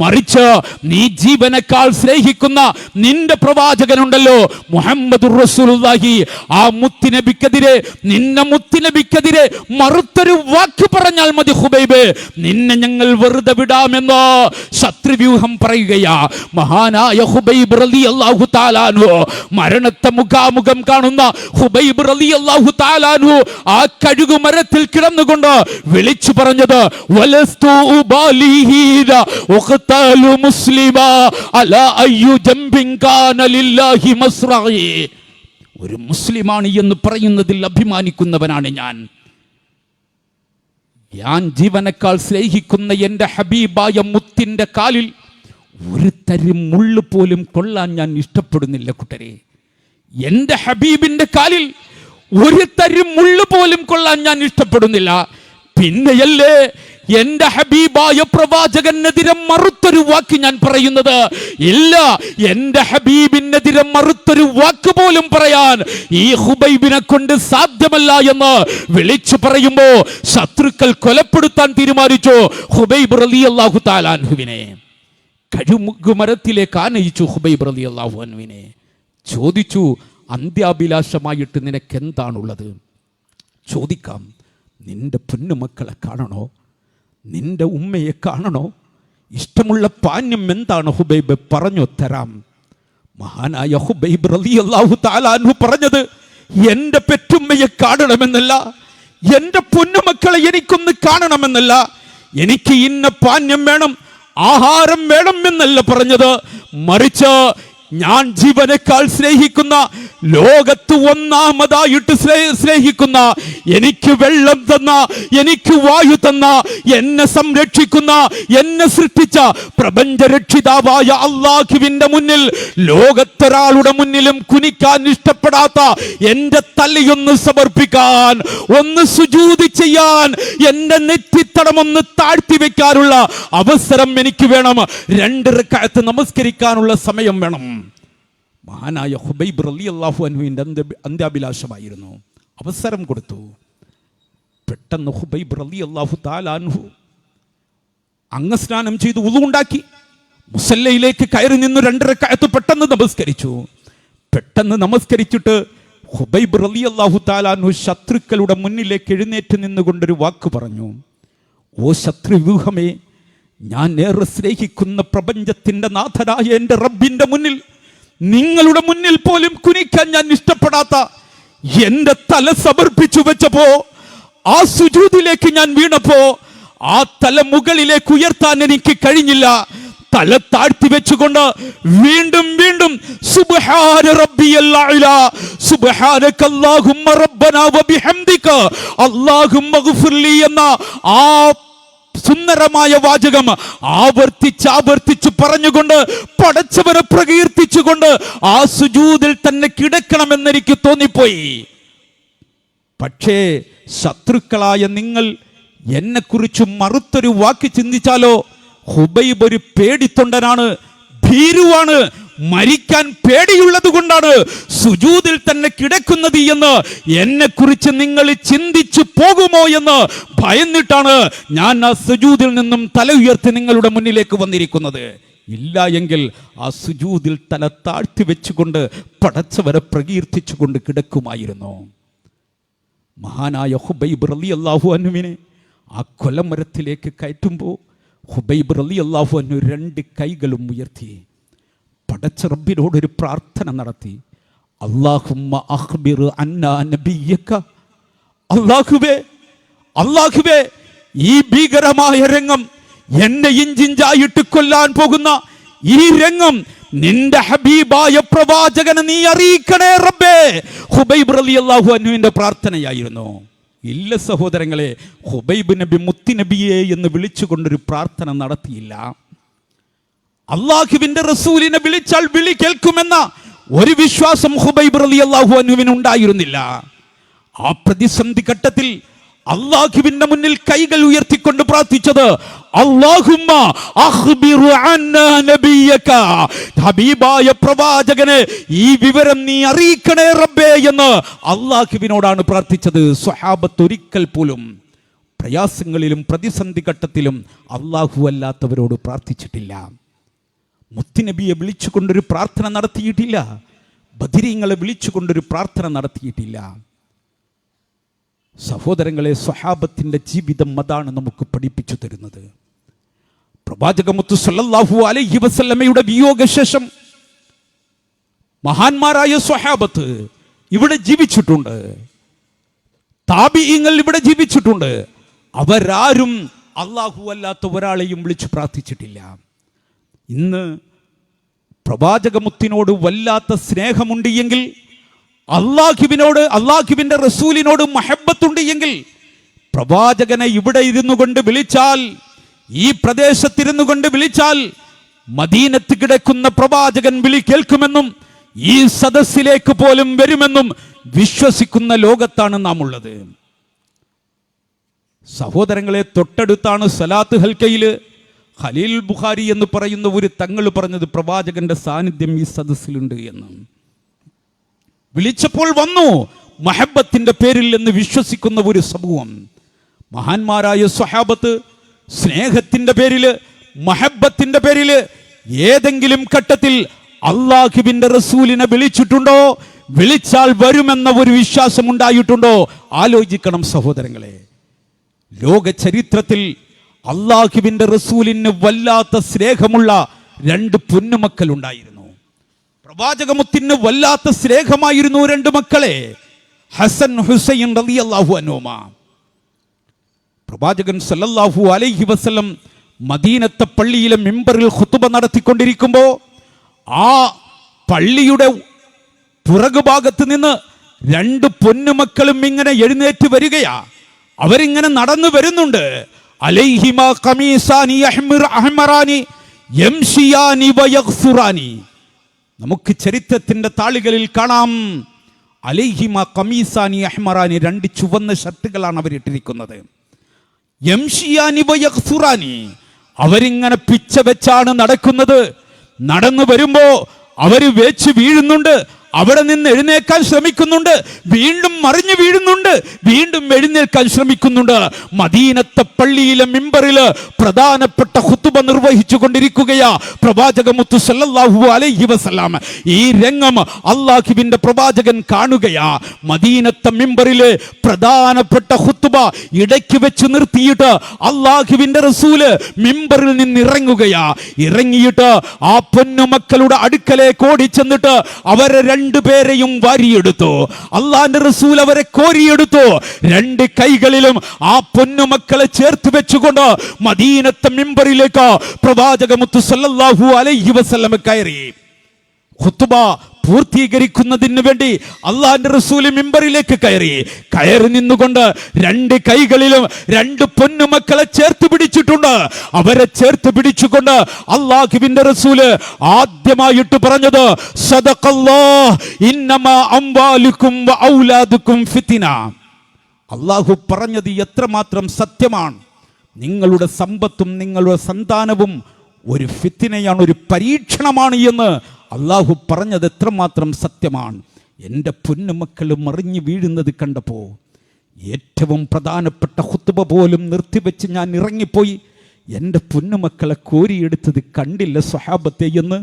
മറിച്ച് നീ ജീവനേക്കാൾ സ്നേഹിക്കുന്ന നിന്റെ പ്രവാചകനുണ്ടല്ലോ മുഹമ്മദുർ റസൂലുള്ളാഹി, ആ മുത്തുനബിക്കെതിരെ, നിന്നെ മുത്തുനബിക്കെതിരെ മറുത്തൊരു വാക്ക് പറഞ്ഞാൽ മതി ഹുബൈബേ, നിന്നെ ഞങ്ങൾ വെറുതെ വിടാമെന്ന് ശത്രുവ്യൂഹം പറയുകയാ. മഹാനായ ഹുബൈബ് റളിയല്ലാഹു തആല അൻഹു മരണത്തെ മുഖാമുഖം കാണുന്ന ഹുബൈബ് റളിയല്ലാഹു തആല അൻഹു ആ കഴുകുമരത്തിൽ കിടന്നുകൊണ്ട് വിളിച്ചു പറഞ്ഞത്, വലസ്തു ഉബാലിഹീന ഉഖ്തലു മുസ്ലിമാ അലാ അയ്യു ജംബിൻ കാന ലില്ലാഹി മസ്റഈ. ഒരു മുസ്ലിമാണ് എന്ന് പറയുന്നതിൽ അഭിമാനിക്കുന്നവനാണ് ഞാൻ. ജീവനേക്കാൾ സ്നേഹിക്കുന്ന എൻ്റെ ഹബീബായ മുത്തിന്റെ കാലിൽ ഒരു തരി മുള്ളു പോലും കൊള്ളാൻ ഞാൻ ഇഷ്ടപ്പെടുന്നില്ല കൂട്ടരെ. എൻ്റെ ഹബീബിന്റെ കാലിൽ ഒരു തരി മുള്ളു പോലും കൊള്ളാൻ ഞാൻ ഇഷ്ടപ്പെടുന്നില്ല. പിന്നെയല്ലേ എൻ്റെ ഹബീബായ പ്രവാചകനെതിരെ മറുത്തൊരു വാക്ക് ഞാൻ പറയുന്നത്? ഇല്ല, എൻ്റെ ഹബീബിനെതിരെ മറുത്തൊരു വാക്ക് പോലും പറയാൻ ഈ ഹുബൈബിനെ കൊണ്ട് സാധ്യമല്ല എന്ന് വിളിച്ചു പറയുമ്പോ ശത്രുക്കൾ കൊലപ്പെടുത്താൻ തീരുമാനിച്ചു ഹുബൈബ് റളിയല്ലാഹു തആല അൻഹുവിനെ. കഴുകുമരത്തിലേക്ക് ആനയിച്ചു ഹുബൈബ് റളിയല്ലാഹു അൻഹുവിനെ. ചോദിച്ചു, അന്ത്യാഭിലാഷമായിട്ട് നിനക്കെന്താണുള്ളത്? ചോദിക്കാം, നിന്റെ പൊന്നുമക്കളെ കാണണോ? നിന്റെ ഉമ്മയെ കാണണോ? ഇഷ്ടമുള്ള പാന്യം എന്താണ് ഹുബൈബ്? പറഞ്ഞു തരാം. മഹാനായ ഹുബൈബ് റളിയല്ലാഹു തആല അൻഹു പറഞ്ഞത്, എൻ്റെ പെറ്റുമ്മയെ കാണണമെന്നല്ല, എൻ്റെ പൊന്നുമക്കളെ എനിക്കൊന്ന് കാണണമെന്നല്ല, എനിക്ക് ഇന്ന പാന്യം വേണം, ആഹാരം വേണം എന്നല്ല പറഞ്ഞത്. മറിച്ച് ഞാൻ ജീവനേക്കാൾ സ്നേഹിക്കുന്ന, ലോകത്ത് ഒന്നാമതായിട്ട് സ്നേഹിക്കുന്ന, എനിക്ക് വെള്ളം തന്ന, എനിക്ക് വായു തന്ന, എന്നെ സംരക്ഷിക്കുന്ന, എന്നെ സൃഷ്ടിച്ച പ്രപഞ്ചരക്ഷിതാവായ അല്ലാഹുവിന്റെ മുന്നിൽ, ലോകത്തൊരാളുടെ മുന്നിലും കുനിക്കാൻ ഇഷ്ടപ്പെടാത്ത എൻ്റെ തലയൊന്ന് സമർപ്പിക്കാൻ, ഒന്ന് സുജൂദ് ചെയ്യാൻ, എൻ്റെ നെറ്റിത്തടം ഒന്ന് താഴ്ത്തി വെക്കാനുള്ള അവസരം എനിക്ക് വേണം. 2 റക്അത്ത് നമസ്കരിക്കാനുള്ള സമയം വേണം. മഹാനായ ഹുബൈബ് റളിയല്ലാഹു അൻഹുവിൻ്റെ അന്ത്യാഭിലാഷമായിരുന്നു. അവസരം കൊടുത്തു. പെട്ടെന്ന് ഹുബൈബ് റളിയല്ലാഹു തആല അൻഹു അംഗസ്നാനം ചെയ്ത് വുളു ഉണ്ടാക്കി മുസല്ലയിലേക്ക് കയറി നിന്ന് 2 റക്അത്ത് പെട്ടെന്ന് നമസ്കരിച്ചു. പെട്ടെന്ന് നമസ്കരിച്ചിട്ട് ഹുബൈബ് റളിയല്ലാഹു തആല അൻഹു ശത്രുക്കളുടെ മുന്നിലേക്ക് എഴുന്നേറ്റ് നിന്നുകൊണ്ടൊരു വാക്ക് പറഞ്ഞു. ഓ ശത്രുവ്യൂഹമേ, ഞാൻ ഏറെ സ്നേഹിക്കുന്ന പ്രപഞ്ചത്തിന്റെ നാഥനായ എൻ്റെ റബ്ബിന്റെ മുന്നിൽ, നിങ്ങളുടെ മുന്നിൽ പോലും കുനിക്കാൻ ഞാൻ ഇഷ്ടപ്പെടാത്ത എൻ്റെ തല സമർപ്പിച്ചു വെച്ചപ്പോ, ആ സുജൂദിലേക്ക് ഞാൻ വീണപ്പോ, ആ തല മുകളിലേക്ക് ഉയർത്താൻ എനിക്ക് കഴിഞ്ഞില്ല. തല താഴ്ത്തി വെച്ചുകൊണ്ട് വീണ്ടും വീണ്ടും സുബ്ഹാന റബ്ബിയൽ അഅ്ലാ, സുബ്ഹാനക അല്ലാഹുമ്മ റബ്ബനാ വബിഹംദിക അല്ലാഹുമ്മ ഗ്ഫിർലി എന്ന ആ സുന്ദരമായ വാചകം ആവർത്തിച്ച് പറഞ്ഞുകൊണ്ട്, പടച്ചവനെ പ്രകീർത്തിച്ചുകൊണ്ട് ആ സുജൂദിൽ തന്നെ കിടക്കണമെന്ന് എനിക്ക് തോന്നിപ്പോയി. പക്ഷേ ശത്രുക്കളായ നിങ്ങൾ എന്നെക്കുറിച്ച് മറുത്തൊരു വാക്ക് ചിന്തിച്ചാലോ? ഹുബൈബ് ഒരു പേടിത്തൊണ്ടനാണ്, ഭീരുവാണ്, മരിക്കാൻ പേടിയുള്ളത് കൊണ്ടാണ് സുജൂദിൽ തന്നെ കിടക്കുന്നത് എന്ന് എന്നെക്കുറിച്ച് നിങ്ങൾ ചിന്തിച്ചു പോകുമോ എന്ന് ഭയന്നിട്ടാണ് ഞാൻ ആ സുജൂദിൽ നിന്നും തല ഉയർത്തി നിങ്ങളുടെ മുന്നിലേക്ക് വന്നിരിക്കുന്നത്. ഇല്ല എങ്കിൽ ആ സുജൂദിൽ തല താഴ്ത്തി വെച്ചുകൊണ്ട് പടച്ചവരെ പ്രകീർത്തിച്ചുകൊണ്ട് കിടക്കുമായിരുന്നു. മഹാനായ ഹുബൈബ് റളിയല്ലാഹു അൻഹുവിനെ ആ കൊലമരത്തിലേക്ക് കയറ്റുമ്പോൾ ഹുബൈബ് റളിയല്ലാഹു അൻഹു 2 കൈകളും ഉയർത്തി പടച്ച റബ്ബിനോടൊരു പ്രാർത്ഥന നടത്തി. അല്ലാഹുമ്മ അഖ്ബിർ അന്നാ നബിയ്യക, അല്ലാഹുവേ, ഈ ഭീകരമായ രംഗം, എന്നെ ഇഞ്ചിഞ്ചായിട്ട് കൊല്ലാൻ പോകുന്ന ഈ രംഗം നിന്റെ ഹബീബായ പ്രവാചകനെ നീ അറിയിക്കണേ റബ്ബേ. ഹുബൈബ് റളിയല്ലാഹു അൻഹുവിന്റെ പ്രാർത്ഥനയായിരുന്നു. ഇല്ല സഹോദരങ്ങളെ, ഹുബൈബ് നബി മുത്തി നബിയെ എന്ന് വിളിച്ചുകൊണ്ടൊരു പ്രാർത്ഥന നടത്തിയില്ല. അല്ലാഹുവിന്റെ റസൂലിനെ വിളിച്ചാൽ വിളി കേൾക്കുമെന്ന ഒരു വിശ്വാസം ഹുബൈബ് റളിയല്ലാഹു അൻഹുവിന് ഉണ്ടായിരുന്നില്ല. ആ പ്രതിസന്ധി ഘട്ടത്തിൽ അല്ലാഹുവിന്റെ മുന്നിൽ കൈകൾ ഉയർത്തിക്കൊണ്ട് പ്രാർത്ഥിച്ചത്, അല്ലാഹുമ്മ അഖ്ബിർ അന്നാ നബിയ്യക, ഹബീബായ പ്രവാചകനെ ഈ വിവരം നീ അറിയിക്കണേ റബ്ബേ എന്ന് അല്ലാഹുവിനോടാണ് പ്രാർത്ഥിച്ചത്. സ്വഹാബത്ത് ഒരിക്കൽ പോലും പ്രയാസങ്ങളിലും പ്രതിസന്ധി ഘട്ടത്തിലും അല്ലാഹു അല്ലാത്തവരോട് പ്രാർത്ഥിച്ചിട്ടില്ല. മുത്തുനബിയെ വിളിച്ചുകൊണ്ടൊരു പ്രാർത്ഥന നടത്തിയിട്ടില്ല. ബദരീങ്ങളെ വിളിച്ചുകൊണ്ടൊരു പ്രാർത്ഥന നടത്തിയിട്ടില്ല. സഹോദരങ്ങളെ, സ്വഹാബത്തിന്റെ ജീവിതം അതാണ് നമുക്ക് പഠിപ്പിച്ചു തരുന്നത്. പ്രവാചക മുത്തു സല്ലല്ലാഹു അലൈഹി വസല്ലമയുടെ വിയോഗശേഷം മഹാന്മാരായ സ്വഹാബത്ത് ഇവിടെ ജീവിച്ചിട്ടുണ്ട്. താബിഈങ്ങൾ ഇവിടെ ജീവിച്ചിട്ടുണ്ട്. അവരാരും അല്ലാഹു അല്ലാത്ത ഒരാളെയും വിളിച്ചു പ്രാർത്ഥിച്ചിട്ടില്ല. ഇന്ന് പ്രവാചകമുത്തിനോട് വല്ലാത്ത സ്നേഹമുണ്ട് എങ്കിൽ, അല്ലാഹുവിനോട്, അല്ലാഹുവിന്റെ റസൂലിനോട് മഹബ്ബത്തുണ്ട് എങ്കിൽ, പ്രവാചകനെ ഇവിടെ ഇരുന്നു കൊണ്ട് വിളിച്ചാൽ, ഈ പ്രദേശത്തിരുന്നു കൊണ്ട് വിളിച്ചാൽ മദീനത്ത് കിടക്കുന്ന പ്രവാചകൻ വിളി കേൾക്കുമെന്നും ഈ സദസ്സിലേക്ക് പോലും വരുമെന്നും വിശ്വസിക്കുന്ന ലോകത്താണ് നാം ഉള്ളത്. സഹോദരങ്ങളെ, തൊട്ടടുത്താണ് സലാത്ത് ഹൽക്കയിൽ ഖലീൽ ബുഖാരി എന്ന് പറയുന്ന ഒരു തങ്ങൾ പറഞ്ഞത് പ്രവാചകന്റെ സാന്നിധ്യം ഈ സദസ്സിലുണ്ട് എന്ന്. വിളിച്ചപ്പോൾ വന്നു, മഹബത്തിന്റെ പേരിൽ എന്ന് വിശ്വസിക്കുന്ന ഒരു സമൂഹം. മഹാന്മാരായ സ്വഹാബത്ത് സ്നേഹത്തിന്റെ പേരിൽ, മഹബത്തിന്റെ പേരിൽ ഏതെങ്കിലും ഘട്ടത്തിൽ അല്ലാഹുവിന്റെ റസൂലിനെ വിളിച്ചിട്ടുണ്ടോ? വിളിച്ചാൽ വരുമെന്ന ഒരു വിശ്വാസം ഉണ്ടായിട്ടുണ്ടോ? ആലോചിക്കണം സഹോദരങ്ങളെ. ലോക ചരിത്രത്തിൽ അള്ളാഹുവിന്റെ റസൂലിന് വല്ലാത്ത സ്നേഹമുള്ള 2 പൊന്നുമക്കൾ ഉണ്ടായിരുന്നു. പ്രവാചകമുത്തിന് വല്ലാത്ത സ്നേഹമായിരുന്നു 2 മക്കളെ, ഹസൻ ഹുസൈൻ റളിയല്ലാഹു അൻഹുമാ. പ്രവാചകൻ സല്ലല്ലാഹു അലൈഹി വസല്ലം മദീനത്തെ പള്ളിയിലെ മിമ്പറിൽ ഖുതുബ നടത്തിക്കൊണ്ടിരിക്കുമ്പോൾ ആ പള്ളിയുടെ പുറകുഭാഗത്ത് നിന്ന് 2 പൊന്നുമക്കളും ഇങ്ങനെ എഴുന്നേറ്റ് വരികയാ. അവരിങ്ങനെ നടന്നു വരുന്നുണ്ട്. അലൈഹിമാ ഖമീസാനി അഹ്മറാനി യംശിയാനി വയഗ്സുറാനി. നമുക്ക് ചരിത്രത്തിന്റെ താളുകളിൽ കാണാം, അലൈഹിമാ ഖമീസാനി അഹ്മറാനി, 2 ചുവന്ന ഷർട്ടുകളാണ് അവരിട്ടിരിക്കുന്നത്. യംശിയാനി വയഗ്സുറാനി, അവരിങ്ങനെ പിച്ച വെച്ചാണ് നടക്കുന്നത്. നടന്നു വരുമ്പോ അവര് വേച്ച് വീഴുന്നുണ്ട്, അവിടെ നിന്ന് എഴുന്നേൽക്കാൻ ശ്രമിക്കുന്നുണ്ട്, വീണ്ടും മറിഞ്ഞു വീഴുന്നുണ്ട്, വീണ്ടും എഴുന്നേൽക്കാൻ ശ്രമിക്കുന്നുണ്ട്. മദീനത്തെ പള്ളിയിലെ മിമ്പറില് പ്രധാനപ്പെട്ട ഖുതുബ നിർവഹിച്ചു കൊണ്ടിരിക്കുകയാ പ്രവാചക മുത്തു സല്ലല്ലാഹു അലൈഹി വസല്ലം. ഈ രംഗം അല്ലാഹുവിന്റെ പ്രവാചകൻ കാണുകയാ. മദീനത്തെ മിമ്പറിലെ പ്രധാനപ്പെട്ട ഖുതുബ ഇടയ്ക്ക് വെച്ച് നിർത്തിയിട്ട് അല്ലാഹുവിന്റെ റസൂല് മിമ്പറിൽ നിന്ന് ഇറങ്ങുകയാ. ഇറങ്ങിയിട്ട് ആ പൊന്നുമക്കളുടെ അടുക്കലേക്ക് ഓടിച്ചെന്നിട്ട് അവരെ 2 പേരെയും വാരിയെടുത്തു. അള്ളാന്റെ റസൂൽ അവരെ കോരിയെടുത്തു. 2 കൈകളിലും ആ പൊന്നുമക്കളെ ചേർത്ത് വെച്ചുകൊണ്ട് മദീനത്തെ മിമ്പറിലേക്ക് പ്രവാചക മുത്തു സല്ലല്ലാഹു അലൈഹി വസല്ലം കയറി. ഖുതുബ പൂർത്തീകരിക്കുന്നതിന് വേണ്ടി അള്ളാന്റെ റസൂൽ മിമ്പറിലേക്ക് കയറി നിന്നുകൊണ്ട് 2 കൈകളിലും 2 പൊന്നുമക്കളെ ചേർത്ത് പിടിച്ചിട്ടുണ്ട്. അവരെ ചേർത്ത് പിടിച്ചുകൊണ്ട് അള്ളാഹുവിന്റെ റസൂല് ആദ്യമായിട്ട് പറഞ്ഞത് സദഖല്ലാഹ് ഇന്നമാ അംവാലുക്കും വഔലാദുക്കും ഫിത്ന. അള്ളാഹു പറഞ്ഞത് എത്രമാത്രം സത്യമാണ്. നിങ്ങളുടെ സമ്പത്തും നിങ്ങളുടെ സന്താനവും ഒരു ഫിത്നയാണ്, ഒരു പരീക്ഷണമാണ് എന്ന് അള്ളാഹു പറഞ്ഞത് എത്രമാത്രം സത്യമാണ്. എൻ്റെ പൊന്നുമക്കൾ മറിഞ്ഞു വീഴുന്നത് കണ്ടപ്പോൾ ഏറ്റവും പ്രധാനപ്പെട്ട ഖുതുബ പോലും നിർത്തിവെച്ച് ഞാൻ ഇറങ്ങിപ്പോയി. എൻ്റെ പൊന്നുമക്കളെ കോരിയെടുത്തത് കണ്ടില്ല സ്വഹാബത്തെ എന്ന്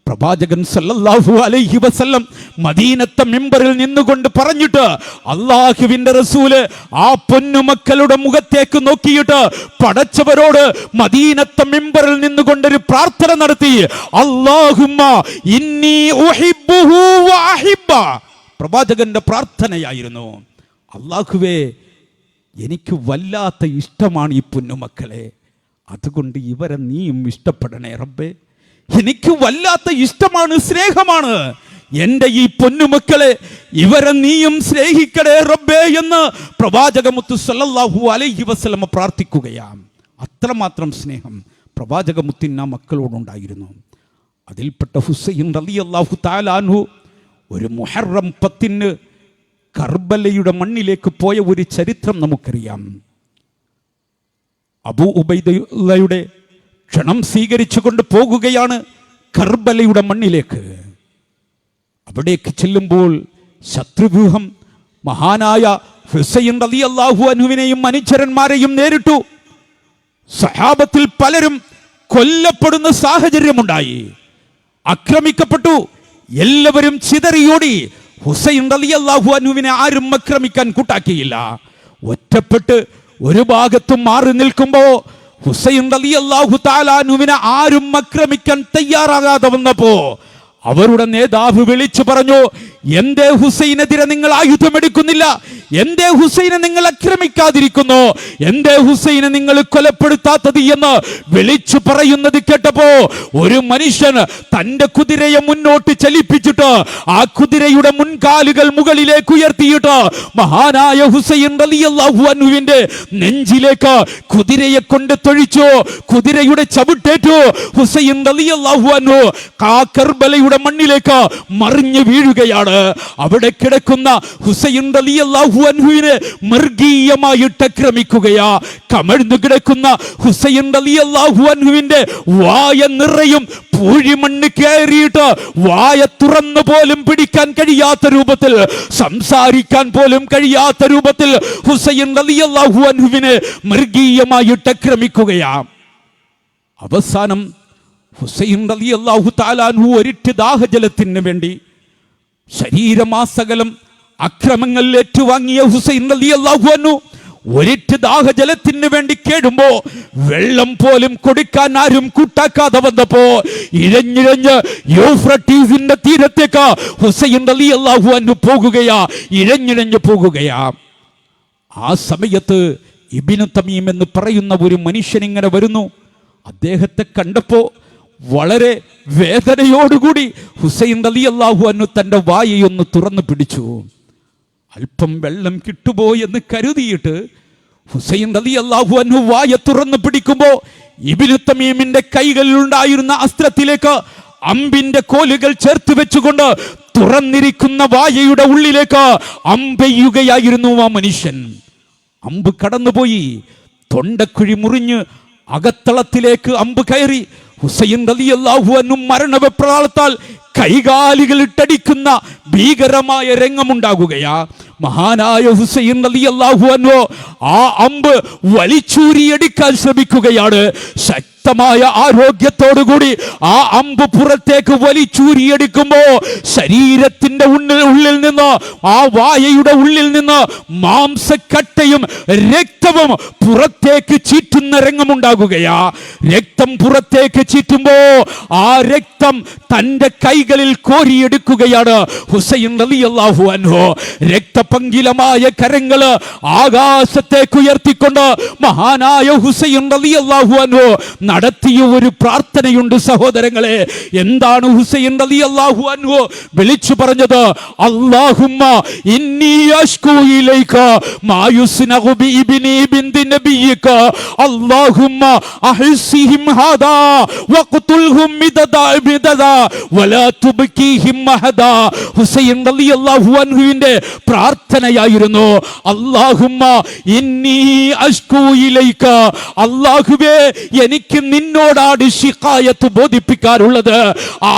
പ്രവാചകൻ സല്ലല്ലാഹു അലൈഹി വസല്ലം മദീനത്തെ മിമ്പറിൽ നിന്നുകൊണ്ട് പറഞ്ഞിട്ട് അല്ലാഹുവിന്റെ റസൂല് ആ പൊന്നുമക്കളുടെ മുഖത്തേക്ക് നോക്കിയിട്ട് പടച്ചവരോട് മദീനത്തെ മിമ്പറിൽ നിന്നുകൊണ്ടൊരു പ്രാർത്ഥന നടത്തി. അല്ലാഹുമ്മ ഇന്നി ഉഹിബ്ബുഹു വ അഹിബ്ബ. പ്രവാചകന്റെ പ്രാർത്ഥനയായിരുന്നു, അല്ലാഹുവേ എനിക്ക് വല്ലാത്ത ഇഷ്ടമാണ് ഈ പൊന്നുമക്കളെ, അതുകൊണ്ട് ഇവരെ നീയും ഇഷ്ടപ്പെടണേ റബ്ബേ. എനിക്ക് വല്ലാത്ത ഇഷ്ടമാണ്, സ്നേഹമാണ് എൻ്റെ ഈ പൊന്നുമക്കളെ, ഇവരെ നീയും സ്നേഹിക്കണേ റബ്ബേ എന്ന് പ്രവാചക മുത്തു സല്ലല്ലാഹു അലൈഹി വസല്ലം പ്രാർത്ഥിക്കുകയാണ്. അത്രമാത്രം സ്നേഹം പ്രവാചക മുത്തിന് ആ മക്കളോടുണ്ടായിരുന്നു. അതിൽപ്പെട്ട ഹുസൈൻ റളിയല്ലാഹു തആല അൻഹു ഒരു മുഹറം 10 കർബലയുടെ മണ്ണിലേക്ക് പോയ ഒരു ചരിത്രം നമുക്കറിയാം. അബൂ ഉബൈദയുടെ ക്ഷണം സ്വീകരിച്ചുകൊണ്ട് പോകുകയാണ് കർബലയുടെ മണ്ണിലേക്ക്. അവിടേക്ക് ചെല്ലുമ്പോൾ ശത്രുവ്യൂഹം മഹാനായ ഹുസൈൻ റളിയല്ലാഹു അൻഹുവിനെയും അനുചരന്മാരെയും നേരിട്ടു. സഹാബത്തിൽ പലരും കൊല്ലപ്പെടുന്ന സാഹചര്യമുണ്ടായി, ആക്രമിക്കപ്പെട്ടു, എല്ലാവരും ചിതറിയോടി. ഹുസൈൻ റളിയല്ലാഹു അൻഹുവിനെ ആരും ആക്രമിക്കാൻ കൂട്ടാക്കിയില്ല. ഒറ്റപ്പെട്ട് ഒരു ഭാഗത്തും മാറി നിൽക്കുമ്പോ ഹുസൈൻ റളിയല്ലാഹു തആല അൻഹുവിനെ ആരും ആക്രമിക്കാൻ തയ്യാറാകാതെ വന്നപ്പോ അവരുടെ നേതാവ് വിളിച്ചു പറഞ്ഞു, എന്തേ ഹുസൈനെതിരെ നിങ്ങൾ ആയുധമെടുക്കുന്നില്ല? എന്തേ ഹുസൈനെ നിങ്ങൾ ആക്രമിക്കാതിരിക്കുന്നു? എന്തേ ഹുസൈനെ നിങ്ങൾ കൊലപ്പെടുത്താത്തത് എന്ന് വിളിച്ചു പറയുന്നത് കേട്ടപ്പോ ഒരു മനുഷ്യൻ തന്റെ കുതിരയെ മുന്നോട്ട് ചലിപ്പിച്ചിട്ട് ആ കുതിരയുടെ മുൻകാലുകൾ മുകളിലേക്ക് ഉയർത്തിയിട്ട് മഹാനായ ഹുസൈൻ റളിയല്ലാഹു അൻഹുവിന്റെ നെഞ്ചിലേക്ക് കുതിരയെ കൊണ്ട് തൊഴിച്ചു. കുതിരയുടെ ചവിട്ടേറ്റു. ഹുസൈൻ റളിയല്ലാഹു അൻഹു കർബലയുടെ മണ്ണിലേക്ക് മറിഞ്ഞു വീഴുകയാണ്. അവിടെ കിടക്കുന്ന ഹുസൈൻ റളിയല്ലാഹു അൻഹുവിനെ മൃഗീയമായിട്ട് ആക്രമിക്കുകയാ. കമഴ്ന്നു കിടക്കുന്ന ഹുസൈൻ റളിയല്ലാഹു അൻഹുവിന്റെ വായ നിറയും പൂഴിമണ്ണ് കയറിയിട്ട് വായ തുറന്നു പോലും പിടിക്കാൻ കഴിയാത്ത രൂപത്തിൽ, സംസാരിക്കാൻ പോലും കഴിയാത്ത രൂപത്തിൽ ഹുസൈൻ റളിയല്ലാഹു അൻഹുവിനെ മൃഗീയമായിട്ട് ആക്രമിക്കുകയാ. അവസാനം ഹുസൈൻ റളിയല്ലാഹു തആല അൻഹു ഒരിറ്റ് ദാഹജലത്തിന് വേണ്ടി ശരീരമാസകലം അക്രമങ്ങൾ ഏറ്റുവാങ്ങിയ ഹുസൈൻ റളിയല്ലാഹു അൻഹു ഒരിറ്റ് ദാഹജലത്തിന് വേണ്ടി കേടുമ്പോ വെള്ളം പോലും കൊടുക്കാൻ ആരും കൂട്ടാക്കാതെ വന്നപ്പോ ഇഴഞ്ഞിഴഞ്ഞ് യൂഫ്രട്ടീസിന്റെ തീരത്തേക്ക് ഹുസൈൻ റളിയല്ലാഹു അൻഹു പോകുകയാ, ഇഴഞ്ഞിഴഞ്ഞ് പോകുകയാ. ആ സമയത്ത് ഇബ്നു തമീം എന്ന് പറയുന്ന ഒരു മനുഷ്യൻ ഇങ്ങനെ വരുന്നു. അദ്ദേഹത്തെ കണ്ടപ്പോ വളരെ വേദനയോടുകൂടി ഹുസൈൻ റളിയല്ലാഹു അൻഹു തൻ്റെ വായയൊന്ന് തുറന്നു പിടിച്ചു. അല്പം വെള്ളം കിട്ടുമോ എന്ന് കരുതിയിട്ട് ഹുസൈൻ റളിയല്ലാഹു അൻഹു വായ തുറന്നു പിടിക്കുമ്പോൾ ഇബ്നു തമീമിന്റെ കൈകളിൽ ഉണ്ടായിരുന്ന അസ്ത്രത്തിലേക്ക് അമ്പിന്റെ കോലുകൾ ചേർത്ത് വെച്ചുകൊണ്ട് തുറന്നിരിക്കുന്ന വായയുടെ ഉള്ളിലേക്ക് അമ്പെയ്യുകയായിരുന്നു ആ മനുഷ്യൻ. അമ്പ് കടന്നുപോയി, തൊണ്ടക്കുഴി മുറിഞ്ഞ് അകത്തളത്തിലേക്ക് അമ്പ് കയറി. ഹുസൈൻ റളിയല്ലാഹു അൻഹു മരണവെപ്രാളത്താൽ കൈകാലുകൾ ഇട്ടടിക്കുന്ന ഭീകരമായ രംഗമുണ്ടാകുകയാ. മഹാനായ ഹുസൈൻ റളിയല്ലാഹു അൻഹു ആ അമ്പ് വലിച്ചൂരിയെടുക്കാൻ ശ്രമിക്കുകയാണ്. ശക്തമായ ആരോഗ്യത്തോടുകൂടി ആ അമ്പ് പുറത്തേക്ക് വലിച്ചൂരിയെടുക്കുമ്പോ ശരീരത്തിന്റെ ഉള്ളിൽ നിന്ന്, ആ വായയുടെ ഉള്ളിൽ നിന്ന് മാംസക്കട്ടയും രക്തവും പുറത്തേക്ക് ചീറ്റുന്ന രംഗമുണ്ടാകുകയാ. രക്തം പുറത്തേക്ക് ചീറ്റുമ്പോ ആ രക്തം തന്റെ കൈകളിൽ കോരിയെടുക്കുകയാണ് ഹുസൈൻ റളിയല്ലാഹു അൻഹു. രക്തപങ്കിലമായ കരങ്ങള് ആകാശത്തേക്ക് ഉയർത്തിക്കൊണ്ട് മഹാനായ ഹുസൈൻ റളിയല്ലാഹു അൻഹു നടത്തിയ ഒരു പ്രാർത്ഥനയുണ്ട് സഹോദരങ്ങളെ. എന്താണ് ഹുസൈൻ റളിയല്ലാഹു അൻഹു വിളിച്ചു പറഞ്ഞത്? അല്ലാഹുമ്മ ഇന്നി അശ്കൂ ഇലൈക മാ യുസ്നഉ ബി ഇബ്നി ബിൻതി നബിയിക അല്ലാഹുമ്മ അഹ്സിഹിം ഹാദാ വഖ്തുൽഹും മിദദാ വലാ തുബ്കീഹിം മഹദാ. ഹുസൈൻ റളിയല്ലാഹു അൻഹുവിന്റെ പ്രാർത്ഥനയായിരുന്നു അല്ലാഹുമ്മ ഇന്നി അശ്കൂ ഇലൈക. അല്ലാഹുവേ, എനിക്ക് നിന്നോടാണ് ശിഖായത്ത് ബോധിപ്പിക്കാറുള്ളത്,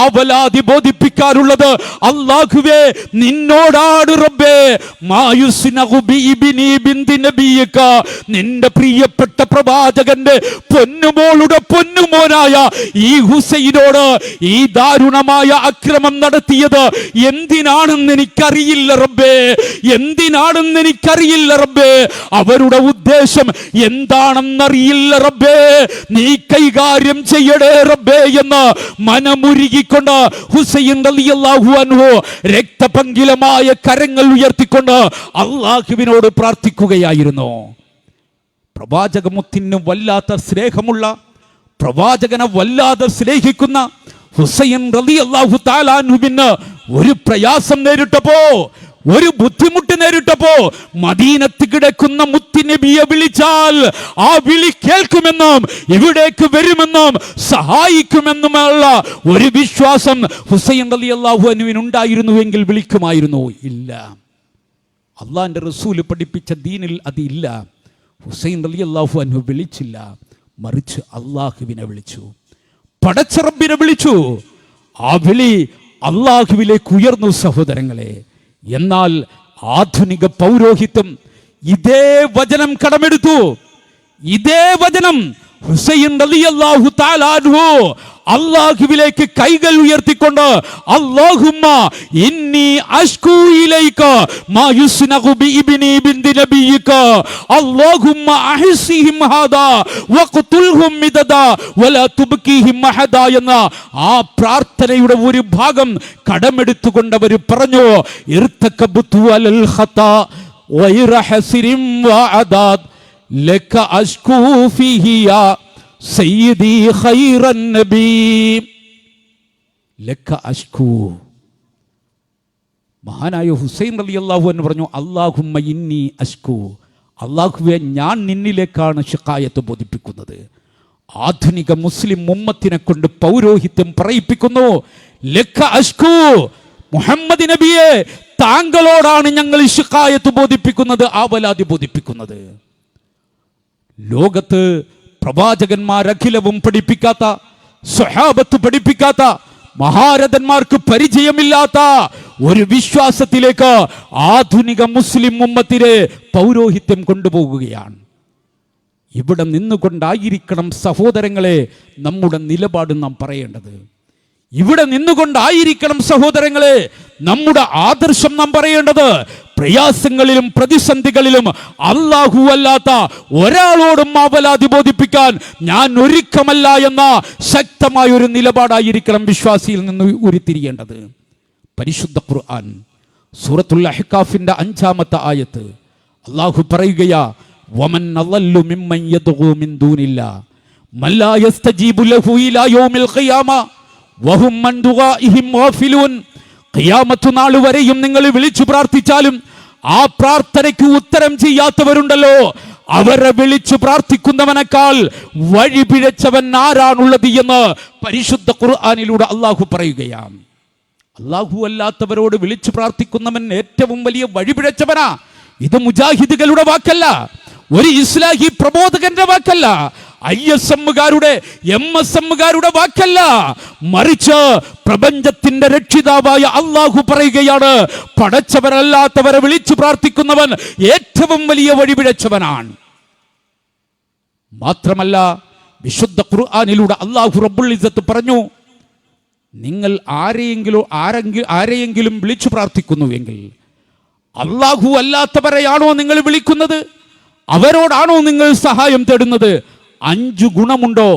ആവലാതി ബോധിപ്പിക്കാറുള്ളത്. അല്ലാഹുവേ, നിന്നോടാണ് റബ്ബേ. മാ യുസ്നഉ ബി ഇബ്നി ബിൻതി നബിയിക, നിന്റെ പ്രിയപ്പെട്ട പ്രവാചകന്റെ പൊന്നുമോളുടെ പൊന്നുമോനായ ഈ ഹുസൈനോട് ഈ ദാരുണമായ അക്രമം നടത്തിയത് എന്തിനാണെന്ന് എനിക്കറിയില്ല റബ്ബേ, എന്തിനാണെന്ന് എനിക്കറിയില്ല റബ്ബേ. അവരുടെ ഉദ്ദേശം എന്താണെന്നറിയില്ല റബ്ബേ. നീ കൈകാര്യം ചെയ്യടേ റബ്ബേ എന്ന് മനമുരുകിക്കൊണ്ട് ഹുസൈൻ റളിയല്ലാഹു അൻഹു രക്തപങ്കിലമായ കരങ്ങൾ ഉയർത്തിക്കൊണ്ട് അല്ലാഹുവിനോട് പ്രാർത്ഥിക്കുകയായിരുന്നു. പ്രവാചകമുത്തിന് വല്ലാത്ത സ്നേഹമുള്ള, പ്രവാചകനെ വല്ലാതെ സ്നേഹിക്കുന്ന ഹുസൈൻ റളിയല്ലാഹു തആല അൻഹുവിന് ഒരു പ്രയാസം നേരിട്ടപ്പോ, ഒരു ബുദ്ധിമുട്ട് നേരിട്ടപ്പോ മദീനത്ത് കിടക്കുന്ന മുത്തുനബിയെ വിളിച്ചാൽ ആ വിളി കേൾക്കുമെന്നും ഇവിടേക്ക് വരുമെന്നും സഹായിക്കുമെന്നുമുള്ള ഒരു വിശ്വാസം ഹുസൈൻ റളിയല്ലാഹു അൻഹുവിന് ഉണ്ടായിരുന്നുവെങ്കിൽ വിളിക്കുമായിരുന്നു. ഇല്ല, അള്ളാഹിന്റെ റസൂല് പഠിപ്പിച്ച ദീനിൽ അതില്ല. ഹുസൈൻ റളിയല്ലാഹു അൻഹു വിളിച്ചില്ല, മറിച്ച് അള്ളാഹുവിനെ വിളിച്ചു, പടച്ച റബ്ബിനെ വിളിച്ചു. ആ വിളി അള്ളാഹുവിലേക്ക് ഉയർന്നു സഹോദരങ്ങളെ. എന്നാൽ ആധുനിക പൗരോഹിത്യം ഇതേ വചനം കടമെടുത്തു. ഇതേ വചനം ഹുസൈൻ റളിയല്ലാഹു തആല അൻഹു അല്ലാഹുവിലേക്ക് കൈകൾ ഉയർത്തിക്കൊണ്ട് അല്ലാഹുമ്മ ഇന്നി അശ്കൂ ഇലൈക മാ യുസ്നഉ ബി ഇബ്നി ബിൻതി നബിയിക അല്ലാഹുമ്മ അഹ്സിഹിം ഹാദാ വഖ്തുൽഹും മിദദാ വലാ തുബ്കീഹിം മഹദാ എന്ന ആ പ്രാർത്ഥനയുടെ ഒരു ഭാഗം കടമെടുത്തുകൊണ്ട് അവർ പറഞ്ഞു, ഇർതകബ്തു അലൽ ഖതാ വൈറ ഹസിരിം വഅദാദ് ലക അശ്കൂ ഫീഹി യാ സയ്യിദി ഖൈറൻ നബി ലക അശ്കൂ. മഹാനായ ഹുസൈൻ റളിയല്ലാഹു അൻഹു പറഞ്ഞു, അല്ലാഹുമ്മ ഇന്നി അശ്കൂ, അല്ലാഹുവേ, ഞാൻ നിന്നിലേക്കാണ് ശിഖായത്ത് ബോധിപ്പിക്കുന്നത്. ആധുനിക മുസ്ലിം ഉമ്മത്തിനെ കൊണ്ട് പൗരോഹിത്യം പറയിപ്പിക്കുന്നു. ലക അശ്കൂ, മുഹമ്മദ് നബിയെ, താങ്കളോടാണ് ഞങ്ങൾ ശിഖായത്ത് ബോധിപ്പിക്കുന്നത്, ആവലാതി ബോധിപ്പിക്കുന്നത്. ലോകത്ത് പ്രവാചകന്മാരഖിലവും പഠിപ്പിക്കാത്ത, സ്വഹാബത്ത് പഠിപ്പിക്കാത്ത, മഹാരഥന്മാർക്ക് പരിചയമില്ലാത്ത ഒരു വിശ്വാസത്തിലേക്ക് ആധുനിക മുസ്ലിം ഉമ്മത്തിനെ പൗരോഹിത്യം കൊണ്ടുപോകുകയാണ്. ഇവിടെ നിന്നുകൊണ്ടായിരിക്കണം സഹോദരങ്ങളെ നമ്മുടെ നിലപാട് നാം പറയേണ്ടത്. ഇവിടെ നിന്നുകൊണ്ടായിരിക്കണം സഹോദരങ്ങളെ നമ്മുടെ ആദർശം നാം പറയേണ്ടത് പ്രയാസങ്ങളിലും പ്രതിസന്ധികളിലും അല്ലാഹു അല്ലാത്ത ഒരാളോടും അവലാതി ബോധിപ്പിക്കാൻ ഞാൻ ഒരുക്കമല്ല എന്ന ശക്തമായ ഒരു നിലപാടായിരിക്കണം വിശ്വാസിയിൽ നിന്ന് ഉരുത്തിരിയേണ്ടത്. പരിശുദ്ധ ഖുർആൻ സൂറത്തുൽ അഹ്കാഫിന്റെ 5-ാമത്തെ ആയത്ത് അല്ലാഹു പറയുകയാ, വമൻ അളല്ലു മിമ്മൻ യദ്ഉ മിൻ ദൂനില്ലാ മൻ ലാ യസ്തജീബു ലഹു ഇലാ യൗമിൽ ഖിയാമ വഹും മൻ ദുആഇഹിം ഗാഫിലൂൻ. ഖിയാമത്ത് നാൾ വരെയും നിങ്ങൾ വിളിച്ചു പ്രാർത്ഥിച്ചാലും ആ പ്രാർത്ഥനയ്ക്ക് ഉത്തരം ചെയ്യാത്തവരുണ്ടല്ലോ, അവരെ വിളിച്ചു പ്രാർത്ഥിക്കുന്നവനേക്കാൾ വഴിപിഴച്ചവൻ ആരാണുള്ളത് എന്ന് പരിശുദ്ധ ഖുർആനിലൂടെ അല്ലാഹു പറയുകയാണ്. അല്ലാഹു അല്ലാത്തവരോട് വിളിച്ചു പ്രാർത്ഥിക്കുന്നവൻ ഏറ്റവും വലിയ വഴിപിഴച്ചവനാ. ഇത് മുജാഹിദുകളുടെ വാക്കല്ല, ഒരു ഇസ്ലാഹി പ്രബോധകന്റെ വാക്കല്ല, ISMകാരുടെ MSMകാരുടെ വാക്കല്ല, മറിച്ച് പ്രപഞ്ചത്തിന്റെ രക്ഷിതാവായ അല്ലാഹു പറയുകയാണ്, പടച്ചവരല്ലാത്തവരെ വിളിച്ചു പ്രാർത്ഥിക്കുന്നവൻ ഏറ്റവും വലിയ വഴിപിഴച്ചവനാണ്. മാത്രമല്ല വിശുദ്ധ ഖുർആനിലൂടെ അല്ലാഹു റബ്ബുൽ ഇസ്സത്ത് പറഞ്ഞു, നിങ്ങൾ ആരെയെങ്കിലും വിളിച്ചു പ്രാർത്ഥിക്കുന്നുവെങ്കിൽ അല്ലാഹു അല്ലാത്തവരെയാണോ നിങ്ങൾ വിളിക്കുന്നത്, അവരോടാണോ നിങ്ങൾ സഹായം തേടുന്നത്? 5 ഗുണമുണ്ടോ?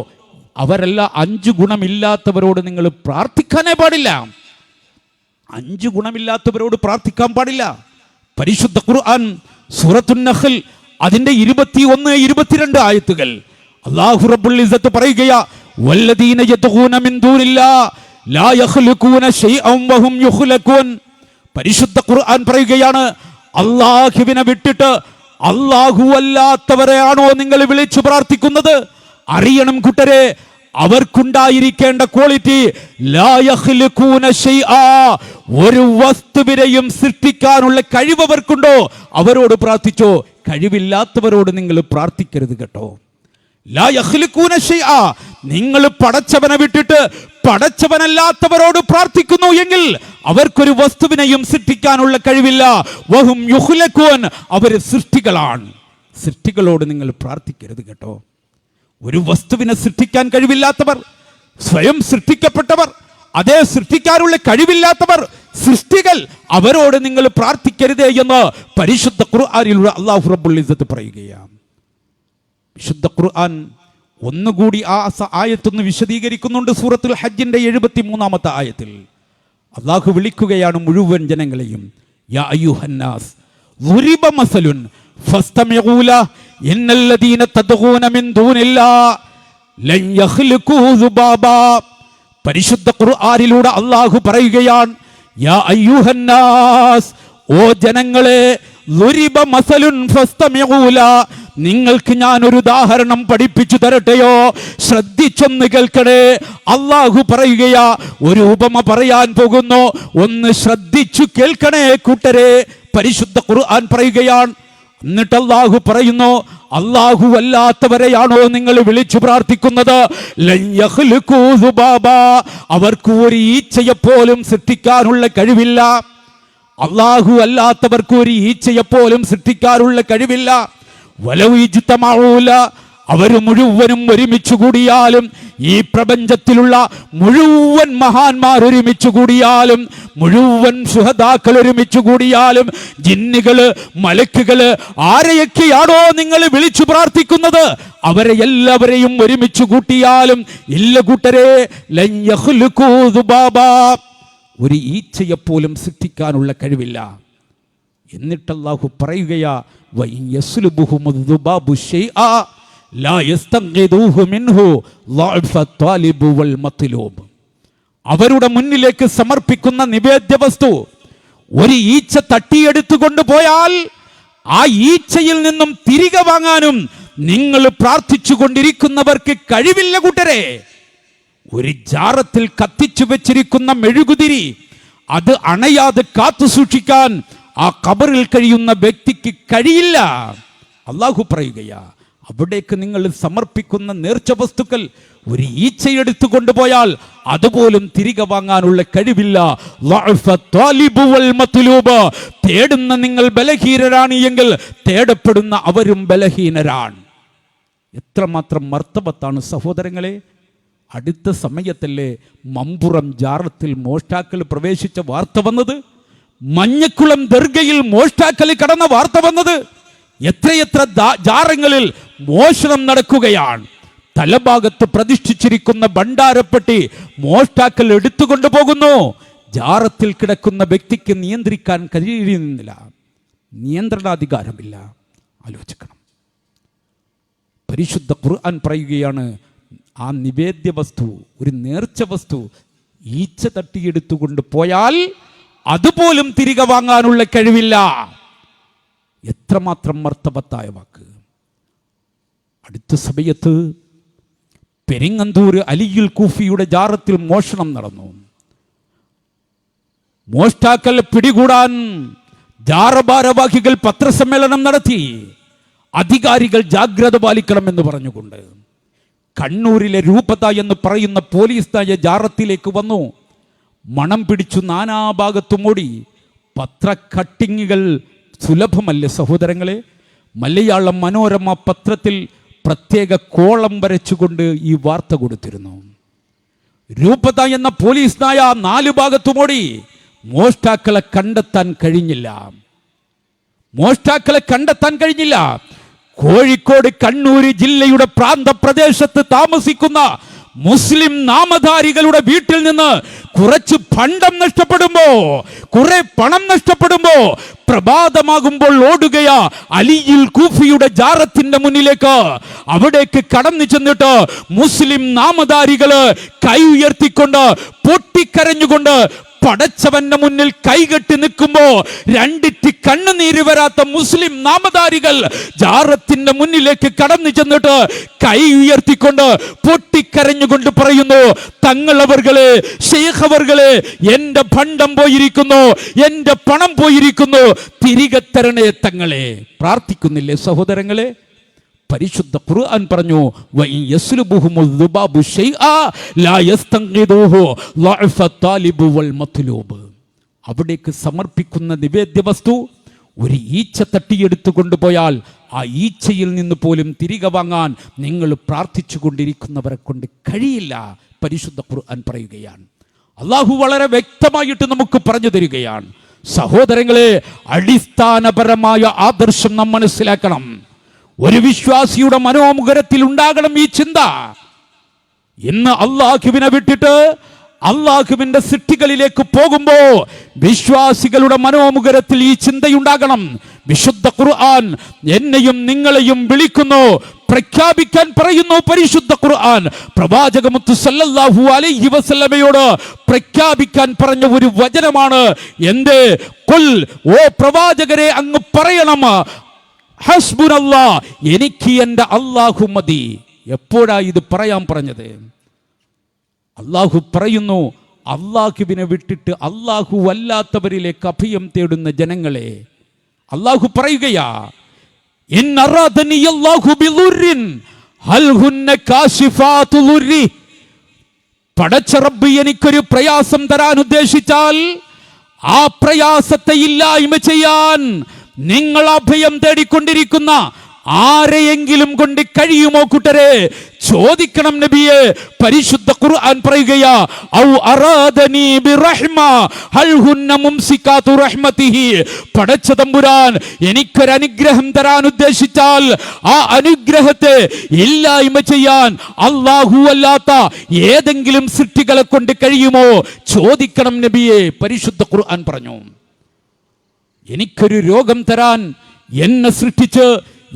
അവരല്ല 5 ഗുണമില്ലാത്തവരോട് നിങ്ങൾ പ്രാർത്ഥിക്കാനേ പാടില്ല. 5 ഗുണമില്ലാത്തവരോട് പ്രാർത്ഥിക്കാൻ പാടില്ല. പരിശുദ്ധ ഖുർആൻ സൂറത്തുൻ നഹ്ൽ അതിന്റെ 21-22 ആയത്തുകൾ അല്ലാഹു റബ്ബുൽ ഇസ്സത്ത് പറയുകയാ, വല്ലദീന യദ്ഊന മിൻ ദൂനില്ലാ ലാ യഖ്ലുഖൂന ശൈഅൻ വഹും യുഖ്ലഖൂൻ. പരിശുദ്ധ ഖുർആൻ പറയുകയാണ്, അല്ലാഹുവിനെ വിട്ടിട്ട് അല്ലാഹു അല്ലാത്തവരെയാണോ നിങ്ങൾ വിളിച്ചു പ്രാർത്ഥിക്കുന്നത്? അറിയണം കൂട്ടരെ, അവർക്കുണ്ടായിരിക്കേണ്ട ക്വാളിറ്റി ലാ യഖ്ലുഖൂന ശൈആ, ഒരു വസ്തുവിനെയും സൃഷ്ടിക്കാനുള്ള കഴിവ് അവർക്കുണ്ടോ അവരോട് പ്രാർത്ഥിച്ചോ. കഴിവില്ലാത്തവരോട് നിങ്ങൾ പ്രാർത്ഥിക്കരുത് കേട്ടോ. ലാ യഖ്ലുഖൂന ശൈആ, നിങ്ങൾ പടച്ചവനെ വിട്ടിട്ട് പടച്ചവനല്ലാത്തവരോട് പ്രാർത്ഥിക്കുന്നു എങ്കിൽ അവർക്കൊരു വസ്തുവിനെയും സൃഷ്ടിക്കാനുള്ള കഴിവില്ല. വഹും യുഖ്ലഖൂൻ, അവര് സൃഷ്ടികളാണ്. സൃഷ്ടികളോട് നിങ്ങൾ പ്രാർത്ഥിക്കരുത് കേട്ടോ. ഒരു വസ്തുവിനെ സൃഷ്ടിക്കാൻ കഴിവില്ലാത്തവർ, സ്വയം സൃഷ്ടിക്കപ്പെട്ടവർ, അതേ സൃഷ്ടിക്കാനുള്ള കഴിവില്ലാത്തവർ, സൃഷ്ടികൾ, അവരോട് നിങ്ങൾ പ്രാർത്ഥിക്കരുതേ എന്ന് പരിശുദ്ധ ഖുർആനിലൂടെ അല്ലാഹു റബ്ബുൽ ഇസ്സത്ത് പറയുകയാണ്. വിശുദ്ധ ഖുർആൻ ഒന്നുകൂടി ആ ആയത്തൊന്ന് വിശദീകരിക്കുന്നുണ്ട്. സൂറത്തുൽ ഹജ്ജിന്റെ 73-ാമത്തെ ആയത്തിൽ അല്ലാഹു വിളിക്കുകയാണ് മുഴുവൻ ജനങ്ങളെയും, യാ അയ്യുഹന്നാസ് ളുരിബ മസലുൻ ഫസ്തമിഊ ലഹു ഇന്നല്ലദീന തദ്ഊന മിൻ ദൂനില്ലാഹി ലൻ യഖ്ലുഖൂ ദുബാബാ. പരിശുദ്ധ ഖുർആനിലൂടെ അല്ലാഹു പറയുകയാണ്, യാ അയ്യുഹന്നാസ്, ഓ ജനങ്ങളെ, ളുരിബ മസലുൻ ഫസ്തമിഊ ലഹു, നിങ്ങൾക്ക് ഞാൻ ഒരു ഉദാഹരണം പഠിപ്പിച്ചു തരട്ടെയോ? ശ്രദ്ധിച്ചൊന്ന് കേൾക്കണേ. അല്ലാഹു പറയുകയാ, ഒരു ഉപമ പറയാൻ പോകുന്നു, ഒന്ന് ശ്രദ്ധിച്ചു കേൾക്കണേ കൂട്ടരെ. പരിശുദ്ധ ഖുർആൻ പറയുകയാണ്, എന്നിട്ട് അല്ലാഹു പറയുന്നു, അല്ലാഹു അല്ലാത്തവരെയാണോ നിങ്ങൾ വിളിച്ചു പ്രാർത്ഥിക്കുന്നത്? ലൻ യഖ്ലുഖൂ ദുബാബാ, അവർക്ക് ഒരു ഈച്ചയെപ്പോലും സൃഷ്ടിക്കാനുള്ള കഴിവില്ല. അല്ലാഹു അല്ലാത്തവർക്ക് ഒരു ഈച്ചയെപ്പോലും സൃഷ്ടിക്കാനുള്ള കഴിവില്ല. വലൗ ഇജ്തമഊ ലഹു, അവർ മുഴുവനും ഒരുമിച്ച് കൂടിയാലും, ഈ പ്രപഞ്ചത്തിലുള്ള മുഴുവൻ മഹാന്മാർ ഒരുമിച്ച് കൂടിയാലും, മുഴുവൻ ശുഹദാക്കൾ ഒരുമിച്ച് കൂടിയാലും, ജിന്നുകള്, മലക്കുകള്, ആരെയൊക്കെയാണോ നിങ്ങൾ വിളിച്ചു പ്രാർത്ഥിക്കുന്നത്, അവരെ എല്ലാവരെയും ഒരുമിച്ച് കൂട്ടിയാലും ഇല്ല കൂട്ടരെ, ലൻ യഖ്ലുഖൂ ദുബാബാ, ഒരു ഈച്ചയെപ്പോലും സൃഷ്ടിക്കാനുള്ള കഴിവില്ല. എന്നിട്ട് അല്ലാഹു പറയുകയാ, വഇൻ യസ്ലുബുഹുമു ദുബാബു ശൈആ ലാ യസ്തൻഖിദൂഹു മിൻഹു ളഅഫ ത്വാലിബു വൽ മത്ലൂബ്. അവരുടെ മുന്നിലേക്ക് സമർപ്പിക്കുന്ന നിവേദ്യ വസ്തു ഒരു ഈച്ച തട്ടിയെടുത്തുകൊണ്ട് പോയാൽ ആ ഈച്ചയിൽ നിന്നും തിരികെ വാങ്ങാനും നിങ്ങൾ പ്രാർത്ഥിച്ചു കൊണ്ടിരിക്കുന്നവർക്ക് കഴിവില്ല കൂട്ടരെ. ഒരു ജാറത്തിൽ കത്തിച്ചു വെച്ചിരിക്കുന്ന മെഴുകുതിരി അത് അണയാതെ കാത്തു സൂക്ഷിക്കാൻ ആ ഖബറിൽ കഴിയുന്ന വ്യക്തിക്ക് കഴിയില്ല. അല്ലാഹു പറയുകയാ, അവിടേക്ക് നിങ്ങൾ സമർപ്പിക്കുന്ന നേർച്ച വസ്തുക്കൾ ഒരു ഈച്ചയെടുത്തു കൊണ്ടുപോയാൽ അതുപോലും തിരികെ വാങ്ങാനുള്ള കഴിവില്ല. തേടുന്ന നിങ്ങൾ ബലഹീനരാണ് എങ്കിൽ തേടപ്പെടുന്ന അവരും ബലഹീനരാണ്. എത്രമാത്രം മർത്തബത്താണ് സഹോദരങ്ങളെ. അടുത്ത സമയത്തല്ലേ മമ്പുറം ജാറത്തിൽ മോഷ്ടാക്കൾ പ്രവേശിച്ച വാർത്ത വന്നത്? മഞ്ഞക്കുളം ദർഗയിൽ മോഷ്ടാക്കൾ കടന്ന വാർത്ത വന്നത്. എത്രയെത്ര ജാറങ്ങളിൽ മോഷണം നടക്കുകയാണ്. തലഭാഗത്ത് പ്രതിഷ്ഠിച്ചിരിക്കുന്ന ഭണ്ഡാരപ്പെട്ടി മോഷ്ടാക്കൾ എടുത്തുകൊണ്ടു പോകുന്നു. ജാറത്തിൽ കിടക്കുന്ന വ്യക്തിക്ക് നിയന്ത്രിക്കാൻ കഴിയുന്നില്ല, നിയന്ത്രണാധികാരമില്ല. ആലോചിക്കണം. പരിശുദ്ധ ഖുർആൻ പറയുകയാണ്, ആ നിവേദ്യ വസ്തു, ഒരു നേർച്ച വസ്തു ഈച്ച തട്ടിയെടുത്തുകൊണ്ട് പോയാൽ അതുപോലും തിരികെ വാങ്ങാനുള്ള കഴിവില്ല. എത്രമാത്രം മർത്തബത്തായ വാക്ക്. അടുത്ത സമയത്ത് പെരിങ്ങന്തൂർ അലിയുൽ കൂഫിയുടെ ജാറത്തിൽ മോഷണം നടന്നു. മോഷ്ടാക്കൾ പിടികൂടാൻ ജാറ ഭാരവാഹികൾ പത്രസമ്മേളനം നടത്തി. അധികാരികൾ ജാഗ്രത പാലിക്കണമെന്ന് പറഞ്ഞുകൊണ്ട് കണ്ണൂരിലെ രൂപത എന്ന് പറയുന്ന പോലീസ് നായ ജാറത്തിലേക്ക് വന്നു. മണം പിടിച്ചു നാനാഭാഗത്തും ഓടി. പത്ര കട്ടിങ്ങുകൾ സുലഭമല്ലേ സഹോദരങ്ങളെ? മലയാളം മനോരമ പത്രത്തിൽ പ്രത്യേക കോളം വരച്ചുകൊണ്ട് ഈ വാർത്ത കൊടുത്തിരുന്നു. രൂപത എന്ന പോലീസ് നായ 4 ഭാഗത്തും ഓടി. മോഷ്ടാക്കളെ കണ്ടെത്താൻ കഴിഞ്ഞില്ല. കോഴിക്കോട് കണ്ണൂർ ജില്ലയുടെ പ്രാന്തപ്രദേശത്ത് താമസിക്കുന്ന മുസ്ലിം നാമധാരികളുടെ വീട്ടിൽ നിന്ന് കുറച്ച് പണ്ടം നഷ്ടപ്പെടുമ്പോ, കുറെ പണം നഷ്ടപ്പെടുമ്പോ പ്രഭാതമാകുമ്പോൾ ഓടുകയാ അലിയുൽ കൂഫിയുടെ ജാറത്തിന്റെ മുന്നിലേക്ക്. അവിടേക്ക് കടന്നു ചെന്നിട്ട് മുസ്ലിം നാമധാരികള് കൈ ഉയർത്തിക്കൊണ്ട് പൊട്ടിക്കരഞ്ഞുകൊണ്ട് പടച്ചവന്റെ മുന്നിൽ കൈകെട്ടി നിൽക്കുമ്പോ രണ്ടിറ്റ് കണ്ണുനീര് വരാത്ത മുസ്ലിം നാമധാരികൾ ജാറത്തിന്റെ മുന്നിലേക്ക് കടന്നു ചെന്നിട്ട് കൈ ഉയർത്തിക്കൊണ്ട് പൊട്ടിക്കരഞ്ഞുകൊണ്ട് പറയുന്നു, തങ്ങളവർകളെ, ശൈഖവർകളെ, എന്റെ ഭണ്ഡം പോയിരിക്കുന്നു, എന്റെ പണം പോയിരിക്കുന്നു, തിരികെ തരണേ തങ്ങളെ. പ്രാർത്ഥിക്കുന്നില്ലേ സഹോദരങ്ങളെ? പരിശുദ്ധ ഖുർആൻ പറഞ്ഞു, അവിടേക്ക് സമർപ്പിക്കുന്ന നിവേദ്യ വസ്തു ഒരു ഈച്ച തട്ടിയെടുത്തു കൊണ്ടുപോയാൽ ആ ഈച്ചയിൽ നിന്ന് പോലും തിരികെ വാങ്ങാൻ നിങ്ങൾ പ്രാർത്ഥിച്ചു കൊണ്ടിരിക്കുന്നവരെ കൊണ്ട് കഴിയില്ല. പരിശുദ്ധ ഖുർആൻ പറയുകയാണ്. അള്ളാഹു വളരെ വ്യക്തമായിട്ട് നമുക്ക് പറഞ്ഞു തരികയാണ്. സഹോദരങ്ങളെ, അടിസ്ഥാനപരമായ ആദർശം നാം മനസ്സിലാക്കണം. ഒരു വിശ്വാസിയുടെ മനോമുഖരത്തിൽ ഉണ്ടാകണം ഈ ചിന്ത. ഇന്ന് അള്ളാഹുവിനെ വിട്ടിട്ട് അള്ളാഹുവിന്റെ സൃഷ്ടികളിലേക്ക് പോകുമ്പോ വിശ്വാസികളുടെ മനോമുഖരത്തിൽ ഈ ചിന്തയുണ്ടാകണം. വിശുദ്ധ ഖുർആൻ എന്നെയും നിങ്ങളെയും വിളിക്കുന്നു, പ്രഖ്യാപിക്കാൻ പറയുന്നു. പരിശുദ്ധ ഖുർആൻ പ്രവാചകമുത്ത് സല്ലല്ലാഹു അലൈഹി വസല്ലമയോട് പ്രഖ്യാപിക്കാൻ പറഞ്ഞ ഒരു വചനമാണ്. എന്തേ? ഖുൽ, ഓ പ്രവാചകരെ അങ്ങ് പറയണം, ഹസ്ബുനല്ലാ, എനിക്ക് എൻ്റെ അല്ലാഹു മതി. എപ്പോഴാ ഇത് പറയാൻ പറഞ്ഞത്? അല്ലാഹു പറയുന്നു, അല്ലാഹുവിനെ വിട്ടിട്ട് അല്ലാഹു അല്ലാത്തവരിലേക്ക് അഭയം തേടുന്ന ജനങ്ങളെ അല്ലാഹു പറയുകയാ, ഇൻ അറാദനി അല്ലാഹു ബിദുർരിൻ ഹൽ ഹുന്ന കാശിഫാതു ദുർരി. പടച്ച റബ്ബ് എനിക്കൊരു പ്രയാസം തരാൻ ഉദ്ദേശിച്ചാൽ ആ പ്രയാസത്തെ ഇല്ലായ്മ ചെയ്യാൻ നിങ്ങൾ അഭയം തേടിക്കൊണ്ടിരിക്കുന്ന ആരെയെങ്കിലും കൊണ്ട് കഴിയുമോ കൂട്ടരെ? ചോദിക്കണം നബിയെ. പരിശുദ്ധ ഖുർആൻ പറയുകയാ, ഔ അറാദനി ബിറഹ്മ ഹൽ ഹുന്ന മുംസികാതു റഹ്മതിഹി. പടച്ച തമ്പുരാൻ എനിക്കൊരു അനുഗ്രഹം തരാൻ ഉദ്ദേശിച്ചാൽ ആ അനുഗ്രഹത്തെ ഇല്ലായ്മ ചെയ്യാൻ അല്ലാഹു അല്ലാത്ത ഏതെങ്കിലും സൃഷ്ടികളെ കൊണ്ട് കഴിയുമോ? ചോദിക്കണം നബിയെ. പരിശുദ്ധ ഖുർആൻ പറഞ്ഞു, എനിക്കൊരു രോഗം തരാൻ എന്നെ സൃഷ്ടിച്ച്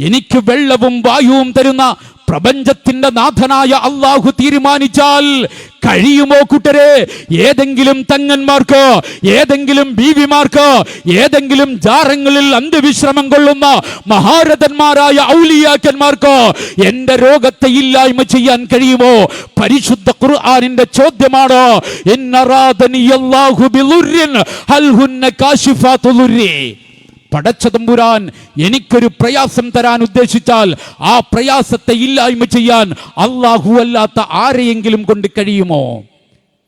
എനിക്ക് വെള്ളവും വായുവും തരുന്ന പ്രപഞ്ചത്തിന്റെ നാഥനായ അല്ലാഹു തീരുമാനിച്ചാൽ കഴിയുമോ കൂട്ടരെ? ഏതെങ്കിലും തങ്ങന്മാർക്ക്, ഏതെങ്കിലും ബീവിമാർക്ക്, ഏതെങ്കിലും ജാറങ്ങളിൽ അന്ത്യവിശ്രമം കൊള്ളുന്ന മഹാരഥന്മാരായ ഔലിയാക്കന്മാർക്ക് എന്റെ രോഗത്തെ ഇല്ലായ്മ ചെയ്യാൻ കഴിയുമോ? പരിശുദ്ധ ഖുർആനിന്റെ ചോദ്യമാണ്. ഇന്നറാദനി അല്ലാഹു ബിദുർരിൻ ഹൽ ഹുന്ന കാശിഫാതു ദുർരി. പടച്ച തമ്പുരാൻ എനിക്കൊരു പ്രയാസം തരാൻ ഉദ്ദേശിച്ചാൽ ആ പ്രയാസത്തെ ഇല്ലായ്മ ചെയ്യാൻ അല്ലാഹു അല്ലാത്ത ആരെയെങ്കിലും കൊണ്ട് കഴിയുമോ?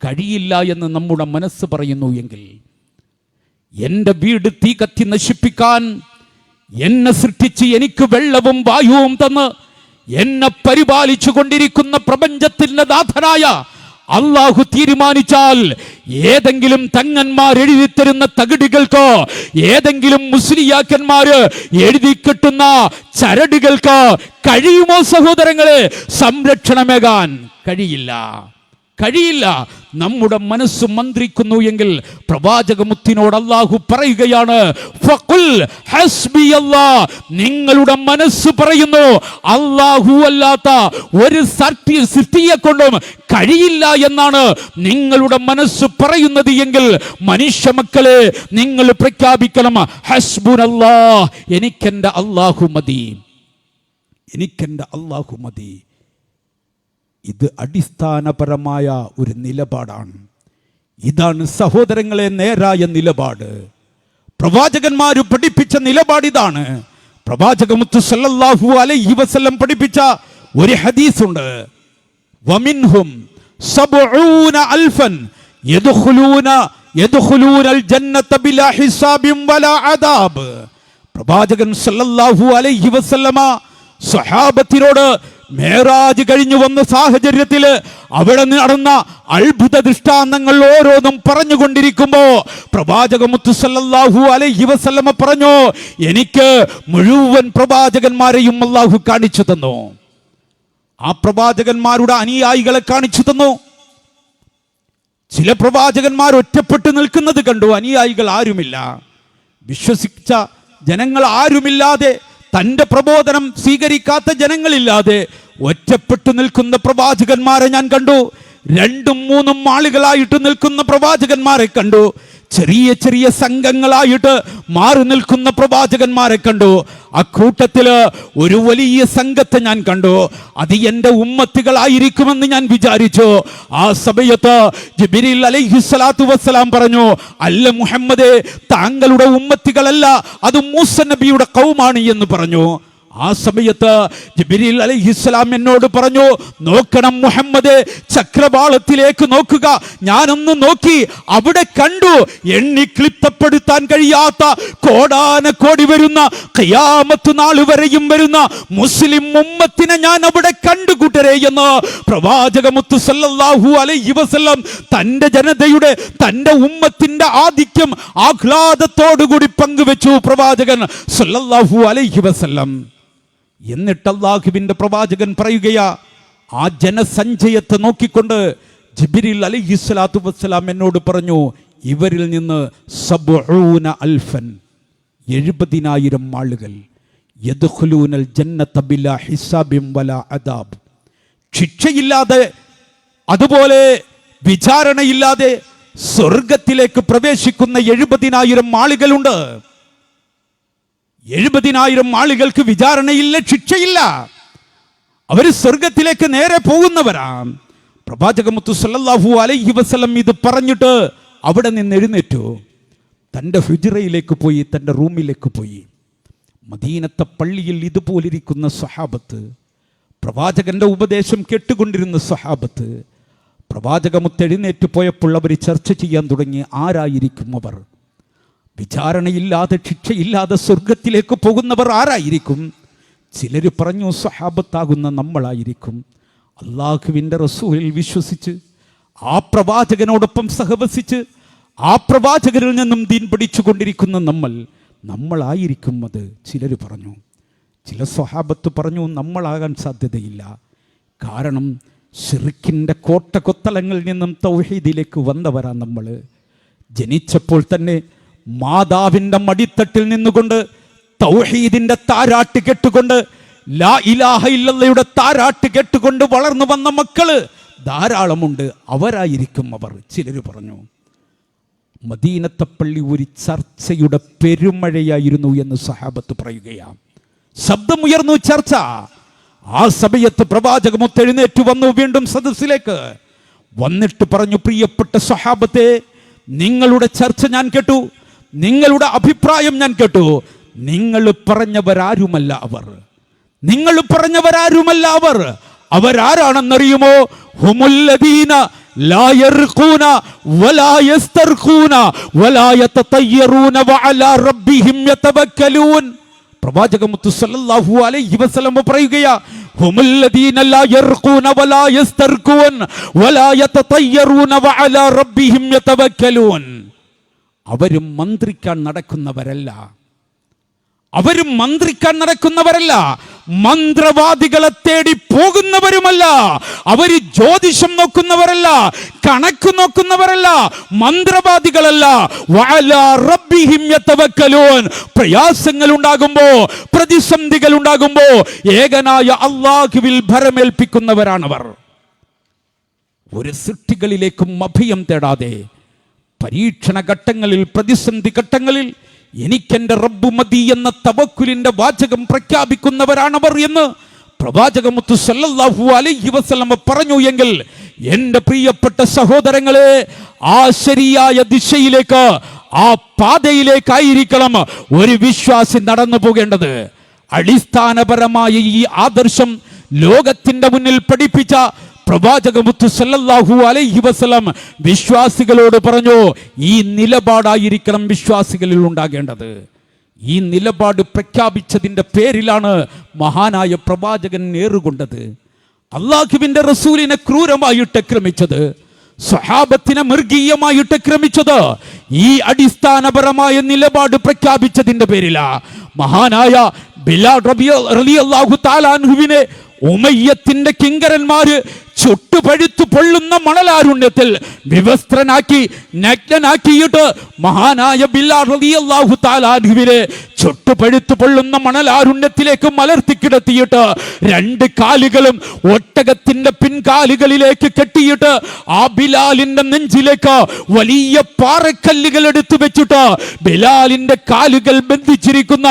കഴിയില്ല എന്ന് നമ്മുടെ മനസ്സ് പറയുന്നു എങ്കിൽ, എൻ്റെ വീട് തീ കത്തി നശിപ്പിക്കാൻ എന്നെ സൃഷ്ടിച്ച് എനിക്ക് വെള്ളവും വായുവും തന്ന് എന്നെ പരിപാലിച്ചു കൊണ്ടിരിക്കുന്ന പ്രപഞ്ചത്തിന്റെ നാഥനായ അള്ളാഹു തീരുമാനിച്ചാൽ ഏതെങ്കിലും തങ്ങന്മാർ എഴുതി തരുന്ന തകിടുകൾക്ക്, ഏതെങ്കിലും മുസ്ലിയാക്കന്മാര് എഴുതി കെട്ടുന്ന ചരടുകൾക്ക് കഴിയുമോ സഹോദരങ്ങളെ സംരക്ഷണമേകാൻ? കഴിയില്ല. നമ്മുടെ മനസ്സ് മന്ത്രിക്കുന്നു എങ്കിൽ പ്രവാചകമുത്തിനോട് അല്ലാഹു പറയുകയാണ്, ഫഖുൽ ഹസ്ബിയല്ലാഹ്, നിങ്ങളുടെ മനസ്സ് പറയുന്നു അല്ലാഹു അല്ലാത്ത ഒരു സൃഷ്ടിയെ കൊണ്ടും കഴിയില്ല എന്നാണ് നിങ്ങളുടെ മനസ്സ് പറയുന്നത് എങ്കിൽ മനുഷ്യ മക്കളെ നിങ്ങൾ പ്രഖ്യാപിക്കണം, ഹസ്ബുനല്ലാഹ്, എനിക്കെന്റെ അല്ലാഹു മതി. ഇത് അടിസ്ഥാനപരമായ ഒരു നിലപാടാണ്. ഇതാണ് സഹോദരങ്ങളെ നേരായ നിലപാട്. പ്രവാചകന്മാര് പഠിപ്പിച്ച നിലപാട് ഇതാണ്. പ്രവാചകമുത്ത് സല്ലല്ലാഹു അലൈഹി വസല്ലം പഠിപ്പിച്ച ഒരു ഹദീസുണ്ട്, വമിൻഹും സബ്ഊന അൽഫൻ യദ്ഖുലൂനൽ ജന്നത ബിലാ ഹിസാബിൻ വലാ അദാബ്. പ്രവാചകൻ സല്ലല്ലാഹു അലൈഹി വസല്ലമ സ്വഹാബത്തിനോട് മേറാജ് കഴിഞ്ഞു വന്ന സാഹചര്യത്തില് അവിടെ നടന്ന അത്ഭുത ദൃഷ്ടാന്തങ്ങൾ ഓരോന്നും പറഞ്ഞുകൊണ്ടിരിക്കുമ്പോ പ്രവാചകമുത്ത് സല്ലല്ലാഹു അലൈഹി വസല്ലമ പറഞ്ഞു, എനിക്ക് മുഴുവൻ പ്രവാചകന്മാരെയും അല്ലാഹു കാണിച്ചു തന്നു. ആ പ്രവാചകന്മാരുടെ അനുയായികളെ കാണിച്ചു തന്നു. ചില പ്രവാചകന്മാർ ഒറ്റപ്പെട്ടു നിൽക്കുന്നത് കണ്ടു, അനുയായികൾ ആരുമില്ല, വിശ്വസിച്ച ജനങ്ങൾ ആരുമില്ലാതെ, തന്റെ പ്രബോധനം സ്വീകരിക്കാത്ത ജനങ്ങളില്ലാതെ ഒറ്റപ്പെട്ടു നിൽക്കുന്ന പ്രവാചകന്മാരെ ഞാൻ കണ്ടു. 2-3 ആളുകളായിട്ട് നിൽക്കുന്ന പ്രവാചകന്മാരെ കണ്ടു. ചെറിയ സംഘങ്ങളായിട്ട് മാറി നിൽക്കുന്ന പ്രവാചകന്മാരെ കണ്ടു. അക്കൂട്ടത്തില് ഒരു വലിയ സംഘത്തെ ഞാൻ കണ്ടു. അത് എൻ്റെ ഉമ്മത്തികളായിരിക്കുമെന്ന് ഞാൻ വിചാരിച്ചു. ആ സമയത്ത് ജിബ്രീൽ അലൈഹിസ്സലാത്തു വസ്സലാം പറഞ്ഞു, അല്ല മുഹമ്മദേ, താങ്കളുടെ ഉമ്മത്തികളല്ല, അത് മൂസ നബിയുടെ ഖൗമാണ് എന്ന് പറഞ്ഞു. ആ സമയത്ത് ജിബ്രീൽ അലൈഹിസ്സലാം എന്നോട് പറഞ്ഞു, നോക്കണം മുഹമ്മദേ, ചക്രവാളത്തിലേക്ക് നോക്കുക. ഞാനൊന്ന് നോക്കി, അവിടെ കണ്ടു എണ്ണി ക്ലിപ്തപ്പെടുത്താൻ കഴിയാത്ത കോടാനകോടി വരുന്ന ഖിയാമത്ത് നാൾ വരെയും വരുന്ന മുസ്ലിം ഉമ്മത്തിനെ ഞാൻ അവിടെ കണ്ടു കൂട്ടരെ എന്ന് പ്രവാചകമുത്ത് സല്ലല്ലാഹു അലൈഹി വസല്ലം തന്റെ ജനതയുടെ, തന്റെ ഉമ്മത്തിന്റെ ആധിക്യം ആഹ്ലാദത്തോടുകൂടി പങ്കുവെച്ചു പ്രവാചകൻ സല്ലല്ലാഹു അലൈഹി വസല്ലം. എന്നിട്ട് അല്ലാഹുവിന്റെ പ്രവാചകൻ പറയുകയാ, ആ ജനസഞ്ചയത്തെ നോക്കിക്കൊണ്ട് ജിബ്രീൽ അലൈഹിസ്സലാത്തു വസ്സലാം എന്നോട് പറഞ്ഞു, ഇവരിൽ നിന്ന് 70 അൽഫൻ 70,000 ആളുകൾ യദ്ഖുലൂനൽ ജന്നത ബിലാ ഹിസാബിൻ വലാ അദാബ്, ശിക്ഷയില്ലാതെ അതുപോലെ വിചാരണയില്ലാതെ സ്വർഗത്തിലേക്ക് പ്രവേശിക്കുന്ന 70,000 ആളുകളുണ്ട്. 70,000 ആളുകൾക്ക് വിചാരണയില്ല, ശിക്ഷയില്ല, അവര് സ്വർഗത്തിലേക്ക് നേരെ പോകുന്നവരാണ്. പ്രവാചകമുത്ത് സല്ലല്ലാഹു അലൈഹി വസല്ലം ഇത് പറഞ്ഞിട്ട് അവിടെ നിന്ന് എഴുന്നേറ്റു, തൻ്റെ ഹുജ്റയിലേക്ക് പോയി, തൻ്റെ റൂമിലേക്ക് പോയി. മദീനത്തെ പള്ളിയിൽ ഇതുപോലിരിക്കുന്ന സ്വഹാബത്ത്, പ്രവാചകന്റെ ഉപദേശം കേട്ടുകൊണ്ടിരുന്ന സ്വഹാബത്ത്, പ്രവാചകമുത്ത് എഴുന്നേറ്റ് പോയപ്പോൾ അവർ ചർച്ച ചെയ്യാൻ തുടങ്ങി, ആരായിരിക്കും അവർ? വിചാരണയില്ലാതെ ശിക്ഷയില്ലാതെ സ്വർഗത്തിലേക്ക് പോകുന്നവർ ആരായിരിക്കും? ചിലർ പറഞ്ഞു, സ്വഹാബത്താകുന്ന നമ്മളായിരിക്കും. അള്ളാഹുവിൻ്റെ റസൂലിൽ വിശ്വസിച്ച് ആ പ്രവാചകനോടൊപ്പം സഹവസിച്ച് ആ പ്രവാചകരിൽ നിന്നും ദീൻ പഠിച്ചു കൊണ്ടിരിക്കുന്ന നമ്മളായിരിക്കും അത്. ചിലർ പറഞ്ഞു. ചില സ്വഹാബത്ത് പറഞ്ഞു, നമ്മളാകാൻ സാധ്യതയില്ല. കാരണം ശിർക്കിൻ്റെ കോട്ടകൊത്തളങ്ങളിൽ നിന്നും തൗഹീദിലേക്ക് വന്നവരാ നമ്മൾ. ജനിച്ചപ്പോൾ തന്നെ മാതാവിൻ്റെ മടിത്തട്ടിൽ നിന്നുകൊണ്ട് തൗഹീദിന്റെ താരാട്ട് കേട്ടുകൊണ്ട്, ലാ ഇലാഹ ഇല്ലല്ലയുടെ താരാട്ട് കേട്ടുകൊണ്ട് വളർന്നു വന്ന മക്കള് ധാരാളമുണ്ട്, അവരായിരിക്കും അവർ. ചിലർ പറഞ്ഞു. മദീനത്തെ പള്ളി ഒരു ചർച്ചയുടെ പെരുമഴയായിരുന്നു എന്ന് സഹാബത്ത് പറയുകയാണ്. ശബ്ദമുയർന്നു ചർച്ച. ആ സമയത്ത് പ്രവാചകമുത്ത് എഴുന്നേറ്റ് വന്നു വീണ്ടും സദസ്സിലേക്ക് വന്നിട്ട് പറഞ്ഞു, പ്രിയപ്പെട്ട സഹാബത്തെ, നിങ്ങളുടെ ചർച്ച ഞാൻ കേട്ടു, നിങ്ങളുടെ അഭിപ്രായം ഞാൻ കേട്ടു. നിങ്ങൾ പറഞ്ഞവരാരുമല്ല അവർ. അവരാരാണെന്നറിയുമോ? ഹുമുല്ലദീന ലാ യർഖൂന വലാ യസ്തർഖൂന വലാ യതതയ്യറൂന വഅലാ റബ്ബിഹിം യതവക്കലൂൻ. പ്രവാചകമുത്ത് സല്ലല്ലാഹു അലൈഹി വസല്ലം പറയുകയാ, ഹുമുല്ലദീന ലാ യർഖൂന വലാ യസ്തർഖൂൻ വലാ യതതയ്യറൂന വഅലാ റബ്ബിഹിം യതവക്കലൂൻ. അവരും മന്ത്രിക്കാൻ നടക്കുന്നവരല്ല, അവരും മന്ത്രിക്കാൻ നടക്കുന്നവരല്ല, മന്ത്രവാദികളെ തേടി പോകുന്നവരുമല്ല, അവര് ജ്യോതിഷം നോക്കുന്നവരല്ല, കണക്ക് നോക്കുന്നവരല്ല, മന്ത്രവാദികളല്ല. വഅലാ റബ്ബിഹിം യതവക്കലൂൻ. പ്രയാസങ്ങൾ ഉണ്ടാകുമ്പോ, പ്രതിസന്ധികൾ ഉണ്ടാകുമ്പോ ഏകനായ അല്ലാഹുവിൽ ഭരമേൽപ്പിക്കുന്നവരാണവർ. ഒരു സൃഷ്ടികളിലേക്കും അഭയം തേടാതെ പരീക്ഷണ ഘട്ടങ്ങളിൽ, പ്രതിസന്ധി ഘട്ടങ്ങളിൽ എനിക്കെന്റെ റബ്ബ് മതി എന്ന തവക്കുലിന്റെ വാചകം പ്രഖ്യാപിക്കുന്നവരാണവർ എന്ന് പ്രവാചകമുത്ത് സല്ലല്ലാഹു അലൈഹി വസല്ലം പറഞ്ഞു എങ്കിൽ എന്റെ പ്രിയപ്പെട്ട സഹോദരങ്ങളെ, ആ ശരിയായ ദിശയിലേക്ക്, ആ പാതയിലേക്കായിരിക്കണം ഒരു വിശ്വാസി നടന്നു പോകേണ്ടത്. അടിസ്ഥാനപരമായ ഈ ആദർശം ലോകത്തിന്റെ മുന്നിൽ പഠിപ്പിച്ച പ്രവാചകമുത്ത് സല്ലല്ലാഹു അലൈഹി വസല്ലം വിശ്വാസികളോട് പറഞ്ഞു, ഈ നിലപാടായിരിക്കണം വിശ്വാസികളിൽ ഉണ്ടാകേണ്ടത്. ഈ നിലപാട് പ്രഖ്യാപിച്ചതിന്റെ പേരിലാണ് മഹാനായ പ്രവാചകൻ ഏറുകൊണ്ടത്. അല്ലാഹുവിന്റെ റസൂലിനെ ക്രൂരമായിട്ട് ആക്രമിച്ചത്, സ്വഹാബത്തിനെ മൃഗീയമായിട്ട് ആക്രമിച്ചത് ഈ അടിസ്ഥാനപരമായ നിലപാട് പ്രഖ്യാപിച്ചതിന്റെ പേരിലാ. മഹാനായ ബിലാൽ റളിയല്ലാഹു തആല അൻഹുവിനെ ഉമയ്യത്തിന്റെ കിങ്കരന്മാര് ചുട്ടുപഴുത്തു പൊള്ളുന്ന മണലാരുണ്യത്തിൽ വിവസ്ത്രനാക്കി, നഗ്നനാക്കിയിട്ട് മഹാനായ ബിലാൽ റളിയല്ലാഹു തആല അൻഹുവിനെ ചുട്ടുപഴുത്തു പൊള്ളുന്ന മണലാരുണ്യത്തിലേക്ക് മലർത്തി കിടത്തിയിട്ട് രണ്ട് കാലുകളും ഒട്ടകത്തിന്റെ പിൻകാലുകളിലേക്ക് കെട്ടിയിട്ട് ആ ബിലാലിന്റെ നെഞ്ചിലേക്ക് വലിയ പാറക്കല്ലുകൾ എടുത്തു വെച്ചിട്ട് ബിലാലിന്റെ കാലുകൾ ബന്ധിച്ചിരിക്കുന്ന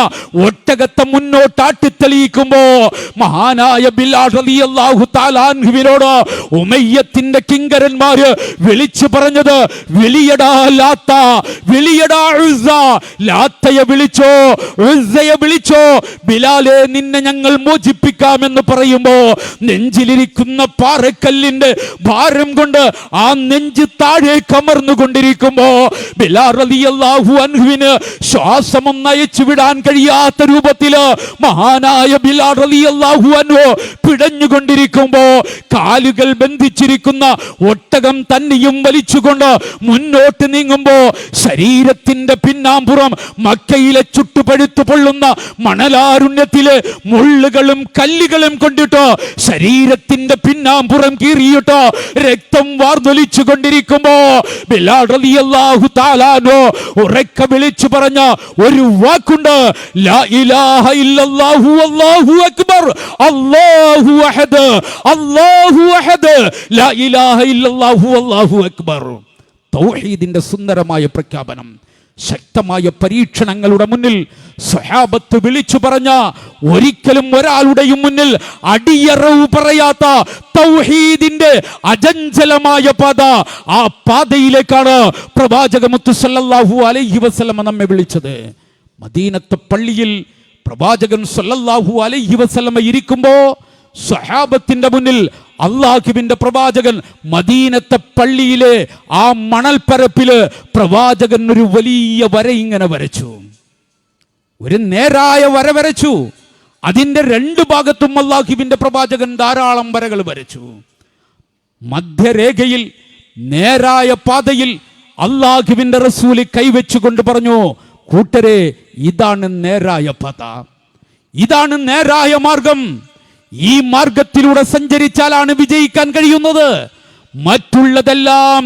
ഒട്ടകത്തെ മുന്നോട്ടാട്ടി തെളിയിക്കുമ്പോ മഹാനായ ബിലാൽ റളിയല്ലാഹു തആല അൻഹുവിനോട് ഉമയ്യത്തിന്റെ കിങ്കരന്മാര് വിളിച്ചു പറഞ്ഞത്, വിളിയടാ ലാത്ത, വിളിയടാ ഉസ്സ. ലാത്തയെ വിളിച്ചോ, ഉസ്സയെ വിളിച്ചോ, ബിലാലെ നിന്നെ ഞങ്ങൾ മോചിപ്പിക്കാമെന്ന് പറയുമ്പോ നെഞ്ചിലിരിക്കുന്ന പാറക്കല്ലിന്റെ ഭാരം കൊണ്ട് ആ നെഞ്ച് താഴെ കമർന്നുകൊണ്ടിരിക്കുമ്പോ ബിലാൽ റളിയല്ലാഹു അൻഹുവിന് ശ്വാസമൊന്ന് അയച്ചു വിടാൻ കഴിയാത്ത രൂപത്തില് മഹാനായ ബിലാൽ റളിയല്ലാഹു അൻഹു പിടഞ്ഞുകൊണ്ടിരിക്കുമ്പോ കാലുകൾ ബന്ധിച്ചിരിക്കുന്ന ഒട്ടകം തന്നെയും വലിച്ചുകൊണ്ട് മുന്നോട്ട് നീങ്ങുമ്പോ ശരീരത്തിന്റെ പിന്നാമ്പുറം മക്കയിലെ ചുട്ടുപഴുത്തു പൊള്ളുന്ന മണലാരുണ്യത്തിലെ മുള്ളുകളും കല്ലുകളും കൊണ്ടിട്ട് ശരീരത്തിന്റെ പിന്നാമ്പുറം കീറിയിട്ട് രക്തം വാർന്നൊലിച്ചു കൊണ്ടിരിക്കുമ്പോ ബിലാൽ റളിയല്ലാഹു തആല അൻഹു ഉറക്കെ വിളിച്ചു പറഞ്ഞ ഒരു വാക്കുണ്ട്, ലാ ഇലാഹ ഇല്ലല്ലാഹു അല്ലാഹു അക്ബർ, അല്ലാഹു അഹദ്, അല്ലാഹു അഹദ്, ലാ ഇലാഹ ഇല്ലല്ലാഹു അല്ലാഹു അക്ബർ. തൗഹീദിന്റെ സുന്ദരമായ പ്രഖ്യാപനം ശക്തമായ പരീക്ഷണങ്ങളുടെ മുന്നിൽ സ്വഹാബത്ത് വിളിച്ചു പറഞ്ഞ, ഒരിക്കലും ഒരാളുടെയും മുന്നിൽ അടിയറവ് പറയാത്ത തൗഹീദിന്റെ അചഞ്ചലമായ പാത, ആ പാതയിലേക്കാണ് പ്രവാചകമുത്ത് സല്ലല്ലാഹു അലൈഹി വസല്ലം നമ്മെ വിളിച്ചത്. മദീനത്തെ പള്ളിയിൽ പ്രവാചകൻ സല്ലല്ലാഹു അലൈഹി വസല്ലം ഇരിക്കുമ്പോ സ്വഹാബത്തിന്റെ മുന്നിൽ അല്ലാഹുവിന്റെ പ്രവാചകൻ മദീനത്തെ പള്ളിയിലെ ആ മണൽപ്പരപ്പില് പ്രവാചകൻ ഒരു വലിയ വര ഇങ്ങനെ വരച്ചു, ഒരു നേരായ വര വരച്ചു. അതിന്റെ രണ്ട് ഭാഗത്തും അല്ലാഹുവിന്റെ പ്രവാചകൻ ധാരാളം വരകൾ വരച്ചു. മധ്യരേഖയിൽ നേരായ പാതയിൽ അല്ലാഹുവിന്റെ റസൂൽ കൈവച്ചുകൊണ്ട് പറഞ്ഞു, കൂട്ടരെ, ഇതാണ് നേരായ പാത, ഇതാണ് നേരായ മാർഗം. ഈ മാർഗത്തിലൂടെ സഞ്ചരിച്ചാലാണ് വിജയിക്കാൻ കഴിയുന്നത്. മറ്റുള്ളതെല്ലാം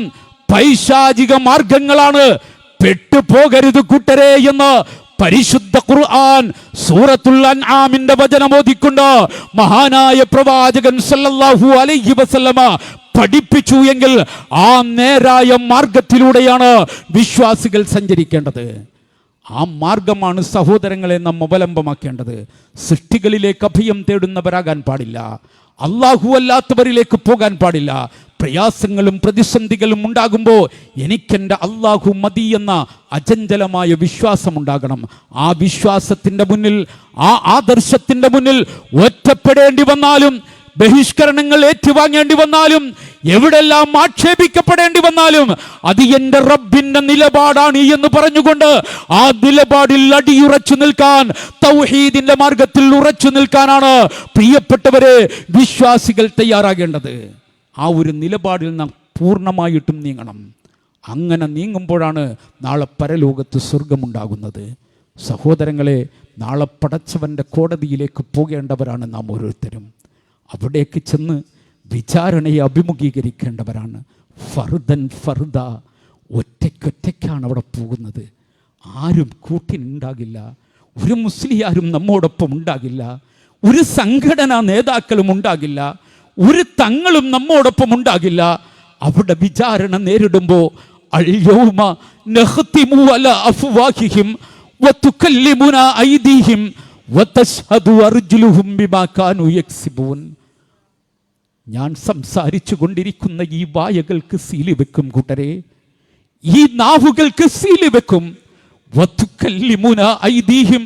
പൈശാചിക മാർഗങ്ങളാണ്. പെട്ടുപോകരുത് കൂട്ടരെ എന്ന് പരിശുദ്ധ ഖുർആൻ സൂറത്തുൽ അൻആമിന്റെ വചനം ഓതിക്കൊണ്ട് മഹാനായ പ്രവാചകൻ സല്ലല്ലാഹു അലൈഹി വസല്ലമ പഠിപ്പിച്ചു എങ്കിൽ ആ നേരായ മാർഗത്തിലൂടെയാണ് വിശ്വാസികൾ സഞ്ചരിക്കേണ്ടത്. ആ മാർഗമാണ് സഹോദരങ്ങളെ നാം അവലംബമാക്കേണ്ടത്. സൃഷ്ടികളിലേക്ക് അഭയം തേടുന്നവരാകാൻ പാടില്ല, അല്ലാഹു അല്ലാത്തവരിലേക്ക് പോകാൻ പാടില്ല. പ്രയാസങ്ങളും പ്രതിസന്ധികളും ഉണ്ടാകുമ്പോൾ എനിക്കെൻ്റെ അല്ലാഹു മതി എന്ന അചഞ്ചലമായ വിശ്വാസമുണ്ടാകണം. ആ വിശ്വാസത്തിൻ്റെ മുന്നിൽ, ആ ആദർശത്തിൻ്റെ മുന്നിൽ ഒറ്റപ്പെടേണ്ടി വന്നാലും ബഹിഷ്കരണങ്ങൾ ഏറ്റുവാങ്ങേണ്ടി വന്നാലും, എവിടെല്ലാം ആക്ഷേപിക്കപ്പെടേണ്ടി വന്നാലും അത് എന്റെ റബ്ബിന്റെ നിലപാടാണ് എന്ന് പറഞ്ഞുകൊണ്ട് ആ നിലപാടിൽ അടിയുറച്ചു നിൽക്കാൻ, തൗഹീദിന്റെ മാർഗത്തിൽ ഉറച്ചു നിൽക്കാനാണ് പ്രിയപ്പെട്ടവരെ വിശ്വാസികൾ തയ്യാറാകേണ്ടത്. ആ ഒരു നിലപാടിൽ നാം പൂർണ്ണമായിട്ടും നീങ്ങണം. അങ്ങനെ നീങ്ങുമ്പോഴാണ് നാളെ പരലോകത്ത് സ്വർഗമുണ്ടാകുന്നത്. സഹോദരങ്ങളെ, നാളെ പടച്ചവന്റെ കോടതിയിലേക്ക് പോകേണ്ടവരാണ് നാം ഓരോരുത്തരും. അവിടേക്ക് ചെന്ന് വിചാരണയെ അഭിമുഖീകരിക്കേണ്ടവരാണ്. ഫർദൻ ഫർദ, ഒറ്റയ്ക്കൊറ്റയ്ക്കാണ് അവിടെ പോകുന്നത്. ആരും കൂട്ടിനുണ്ടാകില്ല. ഒരു മുസ്ലിയാരും നമ്മോടൊപ്പം ഉണ്ടാകില്ല. ഒരു സംഘടനാ നേതാക്കളും ഉണ്ടാകില്ല. ഒരു തങ്ങളും നമ്മോടൊപ്പം ഉണ്ടാകില്ല. അവിടെ വിചാരണ നേരിടുമ്പോൾ അൽയൗമ നഖ്തിമു അലാ അഫ്വാഹിഹിം വതുകല്ലിമുനാ ഐദീഹിം വതശ്ഹദു അർജുലുഹും ബിമാ കാനൂ യക്സിബൂൻ. ഞാൻ സംസാരിച്ചു കൊണ്ടിരിക്കുന്ന ഈ വായകൾക്ക് സീല് വെക്കും കൂട്ടരെ, ഈ നാവുകൾക്ക് സീല് വെക്കും. വതുകല്ലിമുനാ ഐദീഹിം,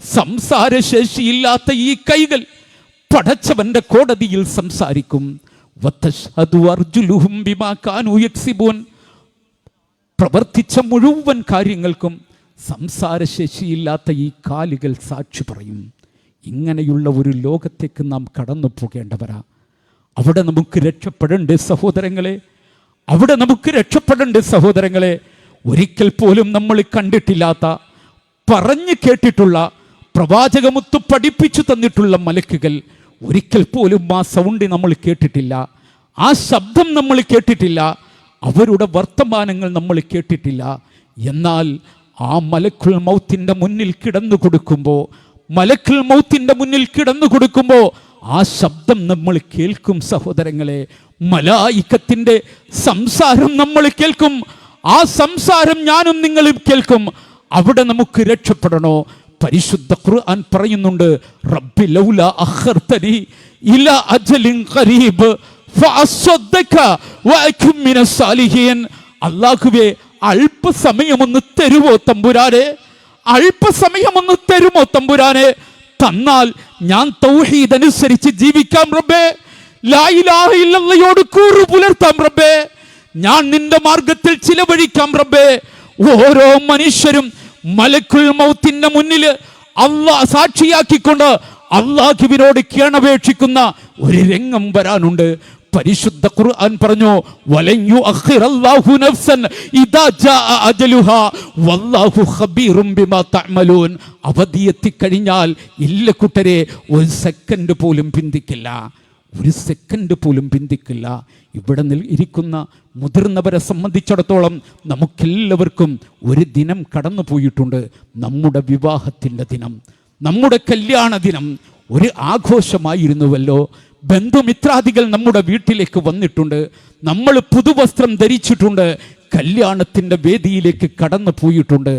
സംസാരശേഷിയില്ലാത്ത ഈ കൈകൾ പടച്ചവന്റെ കോടതിയിൽ സംസാരിക്കും. വതശ്ഹദു അർജുലുഹും ബിമാ കാനൂ യക്സിബൂൻ, പ്രവർത്തിച്ച മുഴുവൻ കാര്യങ്ങൾക്കും സംസാരശേഷിയില്ലാത്ത ഈ കാലുകൾ സാക്ഷി പറയും. ഇങ്ങനെയുള്ള ഒരു ലോകത്തേക്ക് നാം കടന്നു പോകേണ്ടവരാ. അവിടെ നമുക്ക് രക്ഷപ്പെടേണ്ട സഹോദരങ്ങളെ, അവിടെ നമുക്ക് രക്ഷപ്പെടേണ്ട സഹോദരങ്ങളെ. ഒരിക്കൽ പോലും നമ്മൾ കണ്ടിട്ടില്ലാത്ത, പറഞ്ഞു കേട്ടിട്ടുള്ള, പ്രവാചകമുത്ത് പഠിപ്പിച്ചു തന്നിട്ടുള്ള മലക്കുകൾ ഒരിക്കൽ പോലും ആ സൗണ്ട് നമ്മൾ കേട്ടിട്ടില്ല, ആ ശബ്ദം നമ്മൾ കേട്ടിട്ടില്ല, അവരുടെ വർത്തമാനങ്ങൾ നമ്മൾ കേട്ടിട്ടില്ല. എന്നാൽ ആ മലക്കുൽ മൗത്തിന്റെ മുന്നിൽ കിടന്നു കൊടുക്കുമ്പോൾ, മലക്കുൽ മൗത്തിന്റെ മുന്നിൽ കിടന്നു കൊടുക്കുമ്പോൾ ആ ശബ്ദം നമ്മൾ കേൾക്കും സഹോദരങ്ങളെ. മലായിക്കത്തിന്റെ സംസാരം നമ്മൾ കേൾക്കും. ആ സംസാരം ഞാനും നിങ്ങളും കേൾക്കും. അവിടെ നമുക്ക് രക്ഷപ്പെടണോ? പരിശുദ്ധ ഖുർആൻ പറയുന്നുണ്ട്, റബ്ബി ലൗല അഖർതനി ഇലാ അജലിൻ ഖരീബ് ഫഅസ്സദ്ദക വഅകും മിനസ് സാലിഹീൻ. അല്ലാഹുവേ, അല്പസമയമൊന്ന് തരുമോ തമ്പുരാനെ? അല്പസമയമൊന്ന് തരുമോ തമ്പുരാനെ? തന്നാൽ ഞാൻ തൗഹീദ് അനുസരിച്ച് ജീവിക്കാം റബ്ബേ. ലാ ഇലാഹ ഇല്ലല്ലാഹയോട് കൂറ് പുലർത്താം റബ്ബേ. ഞാൻ നിന്റെ മാർഗത്തിൽ ചിലവഴിക്കാം റബ്ബേ. ഓരോ മനുഷ്യരും മലക്കുൽ മൗത്തിന്റെ മുന്നിൽ അല്ലാഹ് സാക്ഷിയാക്കിക്കൊണ്ട് അല്ലാഹുവിനോട് കേണപേക്ഷിക്കുന്ന ഒരു രംഗം വരാനുണ്ട്. പരിശുദ്ധ ഖുർആൻ പറഞ്ഞു, വലൻ യുഅഖിറല്ലാഹു നഫ്സൻ ഇദാ ജാഅ അജലുഹാ വല്ലാഹു ഖബീറും ബിമാ തഅമലൂൻ. അവധിയെത്തി കഴിഞ്ഞാൽ ഇല്ല കൂട്ടരെ, ഒരു സെക്കൻഡ് പോലും പിന്തിക്കില്ല, ഒരു സെക്കൻഡ് പോലും പിന്തിക്കില്ല. ഇവിടെ ഇരിക്കുന്ന മുതിർന്നവരെ സംബന്ധിച്ചിടത്തോളം നമുക്കെല്ലാവർക്കും ഒരു ദിനം കടന്നു പോയിട്ടുണ്ട്. നമ്മുടെ വിവാഹത്തിൻ്റെ ദിനം, നമ്മുടെ കല്യാണ ദിനം ഒരു ആഘോഷമായിരുന്നുവല്ലോ. ബന്ധുമിത്രാദികൾ നമ്മുടെ വീട്ടിലേക്ക് വന്നിട്ടുണ്ട്. നമ്മൾ പുതുവസ്ത്രം ധരിച്ചിട്ടുണ്ട്. കല്യാണത്തിൻ്റെ വേദിയിലേക്ക് കടന്നു പോയിട്ടുണ്ട്.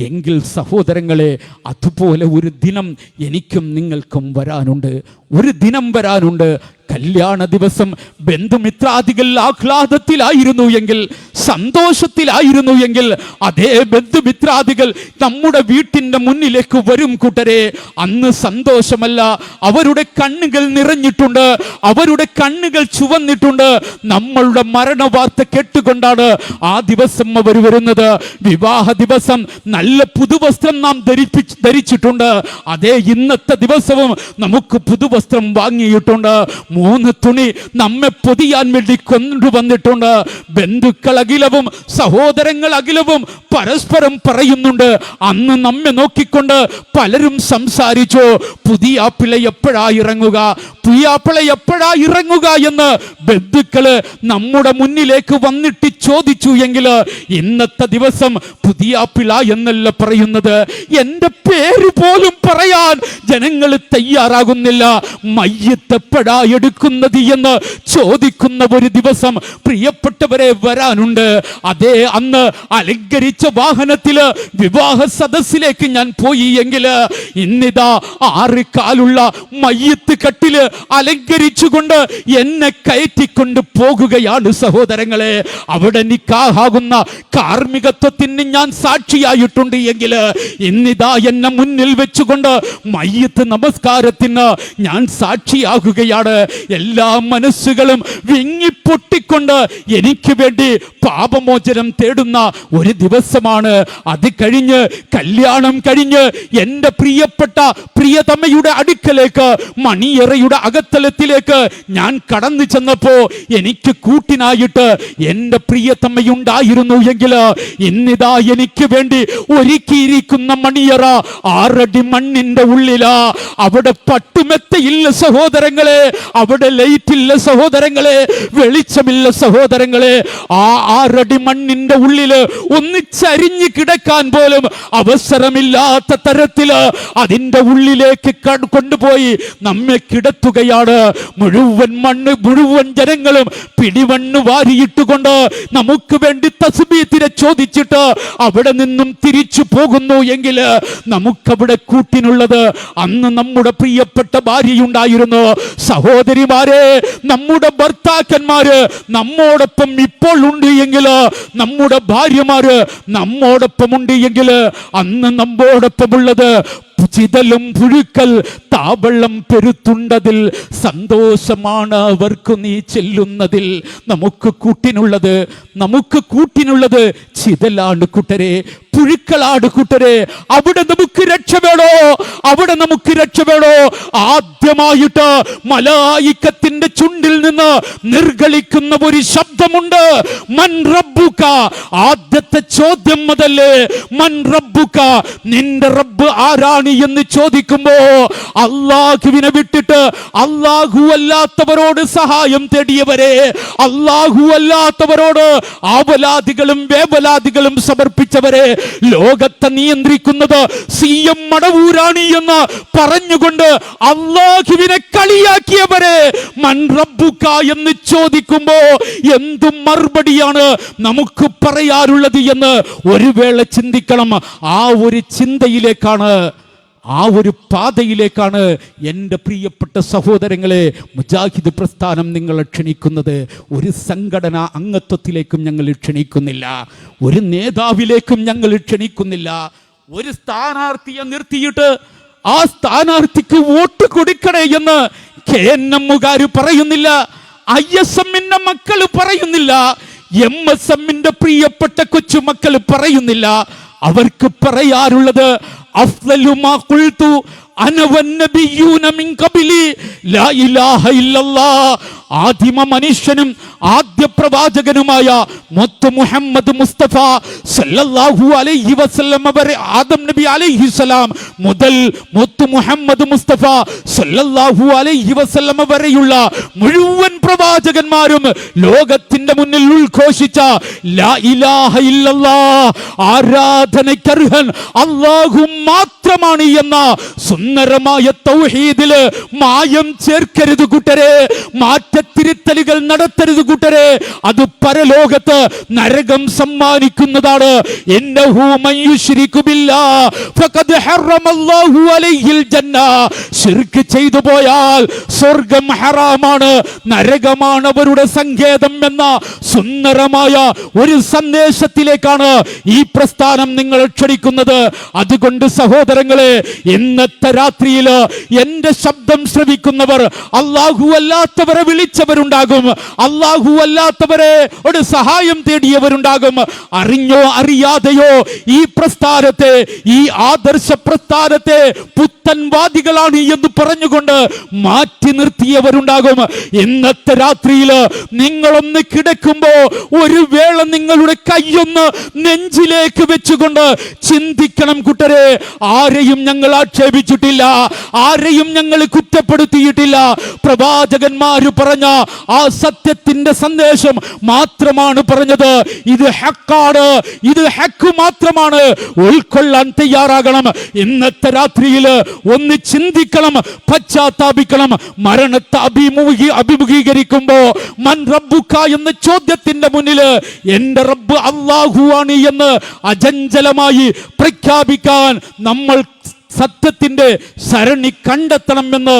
എങ്കിൽ സഹോദരങ്ങളെ, അതുപോലെ ഒരു ദിനം എനിക്കും നിങ്ങൾക്കും വരാനുണ്ട്. ഒരു ദിനം വരാനുണ്ട്. കല്യാണ ദിവസം ബന്ധുമിത്രാദികൾ ആഹ്ലാദത്തിലായിരുന്നു എങ്കിൽ, സന്തോഷത്തിലായിരുന്നു എങ്കിൽ, അതേ ബന്ധുമിത്രാദികൾ നമ്മുടെ വീട്ടിൻ്റെ മുന്നിലേക്ക് വരും കൂട്ടരെ. അന്ന് സന്തോഷമല്ല, അവരുടെ കണ്ണുകൾ നിറഞ്ഞിട്ടുണ്ട്, അവരുടെ കണ്ണുകൾ ചുവന്നിട്ടുണ്ട്. നമ്മളുടെ മരണവാർത്ത കേട്ടുകൊണ്ടാണ് ആ ദിവസം അവർ വരുന്നത്. വിവാഹ ദിവസം നല്ല പുതുവസ്ത്രം നാം ധരിച്ചിട്ടുണ്ട്. അതേ ഇന്നത്തെ ദിവസവും നമുക്ക് പുതുവസ്ത്രം വാങ്ങിയിട്ടുണ്ട്. 3 തുണി നമ്മെ പൊതിയാൻ വേണ്ടി കൊണ്ടുവന്നിട്ടുണ്ട്. ബന്ധുക്കൾ അഖിലവും സഹോദരങ്ങൾ അഖിലവും പരസ്പരം പറയുന്നുണ്ട്. അന്ന് നമ്മെ നോക്കിക്കൊണ്ട് പലരും സംസാരിച്ചു, പുതിയാപ്പിള എപ്പോഴാ ഇറങ്ങുക, പുതിയാപ്പിള എപ്പോഴാ ഇറങ്ങുക എന്ന് ബന്ധുക്കള് നമ്മുടെ മുന്നിലേക്ക് വന്നിട്ട് ചോദിച്ചു. എങ്കിൽ ഇന്നത്തെ ദിവസം പുതിയാപ്പിള എന്നല്ല പറയുന്നത്, എൻ്റെ പേര് പോലും പറയാൻ ജനങ്ങൾ തയ്യാറാകുന്നില്ല. മയ്യത്ത് എപ്പോഴാ എടുക്കുന്നത് എന്ന് ചോദിക്കുന്ന ഒരു ദിവസം പ്രിയപ്പെട്ടവരെ വരാനുണ്ട്. അതേ അന്ന് അലങ്കരിച്ച വാഹനത്തില് വിവാഹ സദസ്സിലേക്ക് ഞാൻ പോയി എങ്കിൽ ഇന്നിതാ 6 കാലുള്ള മയ്യത്ത് കട്ടില് അലങ്കരിച്ചുകൊണ്ട് എന്നെ കയറ്റിക്കൊണ്ട് പോകുകയാണ് സഹോദരങ്ങളെ. അവിടെ നിക്കാഹാകുന്ന കാർമ്മികത്വത്തിന് ഞാൻ സാക്ഷിയായിട്ടുണ്ട് എങ്കിൽ ഇന്നിതാ എന്നെ മുന്നിൽ വെച്ചുകൊണ്ട് മയ്യത്ത് നമസ്കാരത്തിന് ഞാൻ സാക്ഷിയാകുകയാണ്. എല്ലാ മനസ്സുകളും വിങ്ങിപ്പൊട്ടിക്കൊണ്ട് എനിക്ക് വേണ്ടി പാപമോചനം തേടുന്ന ഒരു ദിവസമാണ്. അത് കഴിഞ്ഞ് കല്യാണം കഴിഞ്ഞ് എൻ്റെ പ്രിയപ്പെട്ട പ്രിയതമയുടെ അടുക്കലേക്ക്, മണിയറയുടെ അകത്തലത്തിലേക്ക് ഞാൻ കടന്നു ചെന്നപ്പോ എനിക്ക് കൂട്ടിനായിട്ട് എൻ്റെ പ്രിയതമയുണ്ടായിരുന്നു എങ്കിൽ ഇന്നിതാ എനിക്ക് വേണ്ടി ഒരുക്കിയിരിക്കുന്ന മണിയറ 6 അടി മണ്ണിന്റെ ഉള്ളിലാ. അവിടെ പട്ടുമെത്തയില്ല സഹോദരങ്ങളെ, അവിടെ ലൈറ്റില്ല സഹോദരങ്ങളെ, വെളിച്ചമില്ല സഹോദരങ്ങളെ. ആ 6 അടി മണ്ണിന്റെ ഉള്ളില് ഒന്നിച്ചരിഞ്ഞു കിടക്കാൻ പോലും അവസരമില്ലാത്ത തരത്തില് അതിന്റെ ഉള്ളിലേക്ക് കൊണ്ടുപോയി നമ്മെ കിടത്തുകയാണ്. മുഴുവൻ ജനങ്ങളും പിടിമണ്ണ് വാരിയിട്ടുകൊണ്ട് നമുക്ക് വേണ്ടി തസ്ബീഹിനെ ചോദിച്ചിട്ട് അവിടെ നിന്നും തിരിച്ചു പോകുന്നു എങ്കിൽ നമുക്കവിടെ കൂട്ടിനുള്ളത് അന്ന് നമ്മുടെ പ്രിയപ്പെട്ട ഭാര്യയുണ്ടായിരുന്നു. സഹോദരിമാരെ, നമ്മുടെ ഭർത്താക്കന്മാര് നമ്മോടൊപ്പം ഇപ്പോൾ ഉണ്ട് എങ്കിൽ, നമ്മുടെ ഭാര്യമാര് നമ്മോടൊപ്പം ഉണ്ട് എങ്കിൽ, അന്ന് നമ്മോടൊപ്പമുള്ളത് ചിതലും പുഴുക്കൽ താവളം പെരുത്തുണ്ടതിൽ സന്തോഷമാണ് അവർക്ക് നീ ചെല്ലുന്നതിൽ. നമുക്ക് കൂട്ടിനുള്ളത് ചിതലാണ് കൂട്ടരെ, പുഴുക്കളാട് കൂട്ടരെ. അവിടെ നമുക്ക് രക്ഷ വേണോ? ആദ്യമായിട്ട് മലായിക്കത്തിന്റെ ചുണ്ടിൽ നിന്ന് നിർഗളിക്കുന്ന ഒരു ശബ്ദമുണ്ട്, മൻ റബ്ബുക. ആദ്യത്തെ ചോദ്യം മുതലേ മൻ റബ്ബുക, നിന്റെ റബ്ബ് ആരാണ് എന്ന് ചോദിക്കുമ്പോ അല്ലാഹുവിനെ വിട്ടിട്ട് അല്ലാഹു അല്ലാത്തവരോട് സഹായം തേടിയവരെ, അല്ലാഹു അല്ലാത്തവരോട് ആവലാദികളും വേവലാദികളും സമർപ്പിച്ചവരെ, ലോകത്തെ നിയന്ത്രിക്കുന്നത് CM മടവൂരാണി എന്ന് പറഞ്ഞുകൊണ്ട് അല്ലാഹുവിനെ കളിയാക്കിയവരെ മൻ റബ്ബുക എന്ന് ചോദിക്കുമ്പോ എന്തു മറുപടിയാണ് നമുക്ക് പറയാറുള്ളത് എന്ന് ഒരു വേള ചിന്തിക്കണം. ആ ഒരു ചിന്തയിലേക്കാണ്, ആ ഒരു പാതയിലേക്കാണ് എൻ്റെ പ്രിയപ്പെട്ട സഹോദരങ്ങളെ മുജാഹിദ് പ്രസ്ഥാനം നിങ്ങളെ ക്ഷണിക്കുന്നത്. ഒരു സംഘടനാ അംഗത്വത്തിലേക്കും ഞങ്ങൾ ക്ഷണിക്കുന്നില്ല, ഒരു നേതാവിലേക്കും ഞങ്ങൾ ക്ഷണിക്കുന്നില്ല. ഒരു സ്ഥാനാർത്ഥിയെ നിർത്തിയിട്ട് ആ സ്ഥാനാർത്ഥിക്ക് വോട്ട് കൊടുക്കണേ എന്ന് KNMകാർ പറയുന്നില്ല, ISMന്റെ മക്കൾ പറയുന്നില്ല, MSMന്റെ പ്രിയപ്പെട്ട കൊച്ചുമക്കൾ പറയുന്നില്ല. അവർക്ക് പറയാറുള്ളത് അഫ്ളലു മാ ഖുൽതു അന വന്നബിയ്യൂന മിൻ ഖബ്ലി ലാ ഇലാഹ ഇല്ലല്ലാഹ്. ആദിമ മനുഷ്യനും ആദ്യ പ്രവാചകനുമായ മുത്ത് മുഹമ്മദ് മുസ്തഫ സല്ലല്ലാഹു അലൈഹി വസല്ലം വരെ, ആദം നബി അലൈഹിസ്സലാം മുതൽ മുത്ത് മുഹമ്മദ് മുസ്തഫ സല്ലല്ലാഹു അലൈഹി വസല്ലം വരെയുള്ള മുഴുവൻ പ്രവാചകന്മാരും ലോകത്തിന്റെ മുന്നിൽ ഉദ്ഘോഷിച്ച ലാ ഇലാഹ ഇല്ലല്ലാഹ്, ആരാധനയ്ക്കർഹൻ അല്ലാഹു മാത്രമാണ് എന്ന സുന്ദരമായ തൗഹീദില് മായം ചേർക്കരുത് കൂട്ടരെ, മാറ്റത്തിരുത്തലുകൾ നടത്തരുത് കൂട്ടരെ. അത് പരലോകത്ത് നരകം സമ്മാനിക്കുന്നതാണ്. ഇന്നഹു മൻ യുശ്രികു ബില്ലാഹ് ഫഖദ് ഹറമല്ലാഹു അലൈഹിൽ ജന്ന. ശിർക്ക് ചെയ്തു പോയാൽ സ്വർഗ്ഗം ഹറാമാണ്, നരകമാണ് അവരുടെ സങ്കേതം എന്ന സുന്ദരമായ ഒരു സന്ദേശത്തിലേക്കാണ് ഈ പ്രസ്ഥാനം നിങ്ങൾ ക്ഷണിക്കുന്നത്. അതുകൊണ്ട് സഹോദരങ്ങളെ, ഇന്നത്തെ രാത്രിയിൽ എന്റെ ശബ്ദം ശ്രവിക്കുന്നവർ അല്ലാഹു അല്ലാത്തവരെ വിളിച്ചവരുണ്ടാകും, അല്ലാഹു അല്ലാത്തവരെ ഒരു സഹായം തേടിയവരുണ്ടാകും. അറിഞ്ഞോ അറിയാതെയോ ഈ പ്രസ്ഥാനത്തെ, ഈ ആദർശ പ്രസ്ഥാനത്തെ പുത്തൻവാദികളാണ് എന്ന് പറഞ്ഞുകൊണ്ട് മാറ്റി നിർത്തിയവരുണ്ടാകും. ഇന്നത്തെ രാത്രിയിൽ നിങ്ങളൊന്ന് കിടക്കുമ്പോ ഒരു വേള നിങ്ങളുടെ കൈയൊന്ന് നെഞ്ചിലേക്ക് വെച്ചുകൊണ്ട് ചിന്തിക്കണം കൂട്ടരെ. ആരെയും ഞങ്ങൾ ആക്ഷേപിച്ചിട്ടില്ല, ആരെയും ഞങ്ങൾ കുറ്റപ്പെടുത്തിയിട്ടില്ല. പ്രവാചകന്മാര് പറഞ്ഞ ആ സത്യത്തിന്റെ സന്ദേശം മാത്രമാണ് പറഞ്ഞത്. ഇത് ഹക്കാണ്, ഇത് ഹക്ക് മാത്രമാണ്. ഉൾക്കൊള്ളാൻ തയ്യാറാകണം. ഇന്നത്തെ രാത്രിയിൽ ഒന്ന് ചിന്തിക്കണം, പശ്ചാത്താപിക്കണം. മരണത്തെ അഭിമുഖീകരിക്കുമ്പോ മൻ റബ്ബുക എന്ന ചോദ്യത്തിന്റെ മുന്നിൽ എന്റെ റബ്ബ് അല്ലാഹു ആണ് എന്ന് അചഞ്ചലമായി പ്രഖ്യാപിക്കാൻ നമ്മൾ സത്യത്തിന്റെ സരണി കണ്ടെത്തണമെന്ന്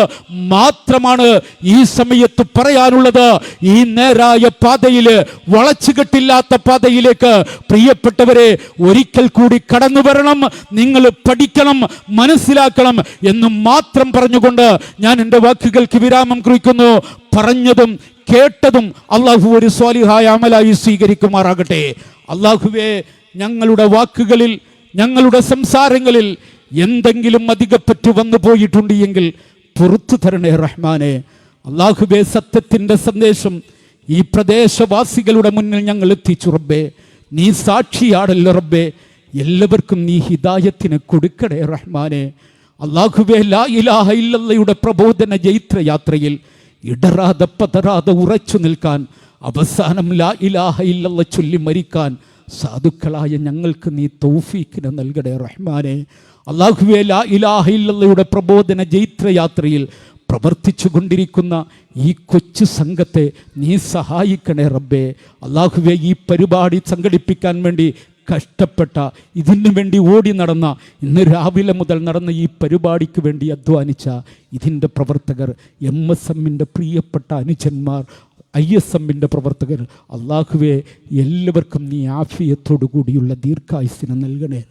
മാത്രമാണ് ഈ സമയത്ത് പറയാനുള്ളത്. ഈ നേരായ പാതയില്, വളച്ചുകെട്ടില്ലാത്ത പാതയിലേക്ക് പ്രിയപ്പെട്ടവരെ ഒരിക്കൽ കൂടി കടന്നു വരണം. നിങ്ങൾ പഠിക്കണം, മനസ്സിലാക്കണം എന്ന് മാത്രം പറഞ്ഞുകൊണ്ട് ഞാൻ എൻ്റെ വാക്കുകൾക്ക് വിരാമം കുറിക്കുന്നു. പറഞ്ഞതും കേട്ടതും അള്ളാഹു ഒരു സ്വാലിഹായ അമലായി സ്വീകരിക്കുമാറാകട്ടെ. അള്ളാഹുവേ, ഞങ്ങളുടെ വാക്കുകളിൽ, ഞങ്ങളുടെ സംസാരങ്ങളിൽ എന്തെങ്കിലും അധികപ്പറ്റു വന്നു പോയിട്ടുണ്ട് എങ്കിൽ പുറത്തു തരണേ റഹ്മാനെ. അള്ളാഹുവേ, സത്യത്തിൻ്റെ സന്ദേശം ഈ പ്രദേശവാസികളുടെ മുന്നിൽ ഞങ്ങൾ എത്തിച്ചു റബ്ബേ. നീ സാക്ഷിയാണല്ലോ റബ്ബേ. എല്ലാവർക്കും നീ ഹിദായത്തിനെ കൊടുക്കണേ റഹ്മാനെ. അള്ളാഹുവേ, ലാ ഇലാഹ ഇല്ലല്ലയുടെ പ്രബോധന ജൈത്രയാത്രയിൽ ഇടറാതെ പതറാതെ ഉറച്ചു നിൽക്കാൻ, അവസാനം ലാ ഇലാഹ ഇല്ലല്ല ചൊല്ലി മരിക്കാൻ സാധുക്കളായ ഞങ്ങൾക്ക് നീ തൗഫീഖിനെ നൽകണേ റഹ്മാനെ. അള്ളാഹുവേ, ലാ ഇലാഹ ഇല്ലല്ലയുടെ പ്രബോധന ജൈത്രയാത്രയിൽ പ്രവർത്തിച്ചു കൊണ്ടിരിക്കുന്ന ഈ കൊച്ചു സംഘത്തെ നീ സഹായിക്കണേ റബ്ബേ. അള്ളാഹുവേ, ഈ പരിപാടി സംഘടിപ്പിക്കാൻ വേണ്ടി കഷ്ടപ്പെട്ട, ഇതിനു വേണ്ടി ഓടി നടന്ന, ഇന്ന് രാവിലെ മുതൽ നടന്ന ഈ പരിപാടിക്ക് വേണ്ടി അധ്വാനിച്ച ഇതിൻ്റെ പ്രവർത്തകർ, MSMൻ്റെ പ്രിയപ്പെട്ട അനുജന്മാർ, ISMൻ്റെ പ്രവർത്തകർ, അള്ളാഹുവേ, എല്ലാവർക്കും നീ ആഫിയത്തോടു കൂടിയുള്ള ദീർഘായുസ്സിനെ നൽകണേ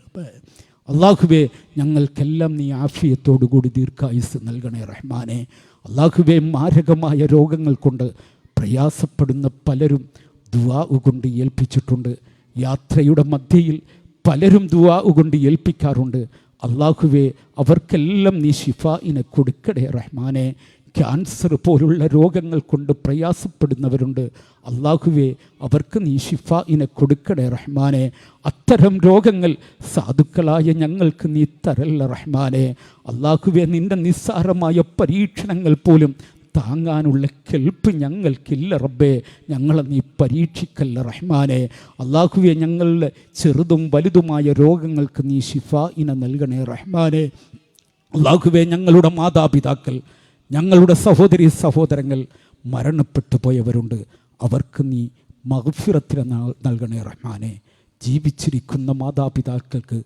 അള്ളാഹുവേ. ഞങ്ങൾക്കെല്ലാം നീ ആഫിയത്തോടു കൂടി ദീർഘായുസ് നൽകണേ റഹ്മാനെ. അള്ളാഹുവേ, മാരകമായ രോഗങ്ങൾ കൊണ്ട് പ്രയാസപ്പെടുന്ന പലരും ദുആ കൊണ്ട് ഏൽപ്പിച്ചിട്ടുണ്ട്. യാത്രയുടെ മധ്യയിൽ പലരും ദുആ കൊണ്ട് ഏൽപ്പിക്കാറുണ്ട്. അള്ളാഹുവേ, അവർക്കെല്ലാം നീ ശിഫായിനെ കൊടുക്കണേ റഹ്മാനെ. ക്യാൻസർ പോലുള്ള രോഗങ്ങൾ കൊണ്ട് പ്രയാസപ്പെടുന്നവരുണ്ട്. അള്ളാഹുവേ, അവർക്ക് നീ ശിഫായിനെ കൊടുക്കണേ റഹ്മാനെ. അത്തരം രോഗങ്ങൾ സാധുക്കളായ ഞങ്ങൾക്ക് നീ തരല്ല റഹ്മാനെ. അള്ളാഹുവേ, നിൻ്റെ നിസ്സാരമായ പരീക്ഷണങ്ങൾ പോലും താങ്ങാനുള്ള കെൽപ്പ് ഞങ്ങൾക്കില്ല റബ്ബേ. ഞങ്ങളെ നീ പരീക്ഷിക്കല്ല റഹ്മാനെ. അള്ളാഹുവേ, ഞങ്ങളുടെ ചെറുതും വലുതുമായ രോഗങ്ങൾക്ക് നീ ശിഫായിനെ നൽകണേ റഹ്മാനെ. അള്ളാഹുവേ, ഞങ്ങളുടെ മാതാപിതാക്കൾ, ഞങ്ങളുടെ സഹോദരി സഹോദരങ്ങൾ മരണപ്പെട്ടു പോയവരുണ്ട്. അവർക്ക് നീ മഗ്ഫിറത്തിനെ നൽകണേ റഹ്മാനെ. ജീവിച്ചിരിക്കുന്ന മാതാപിതാക്കൾക്ക്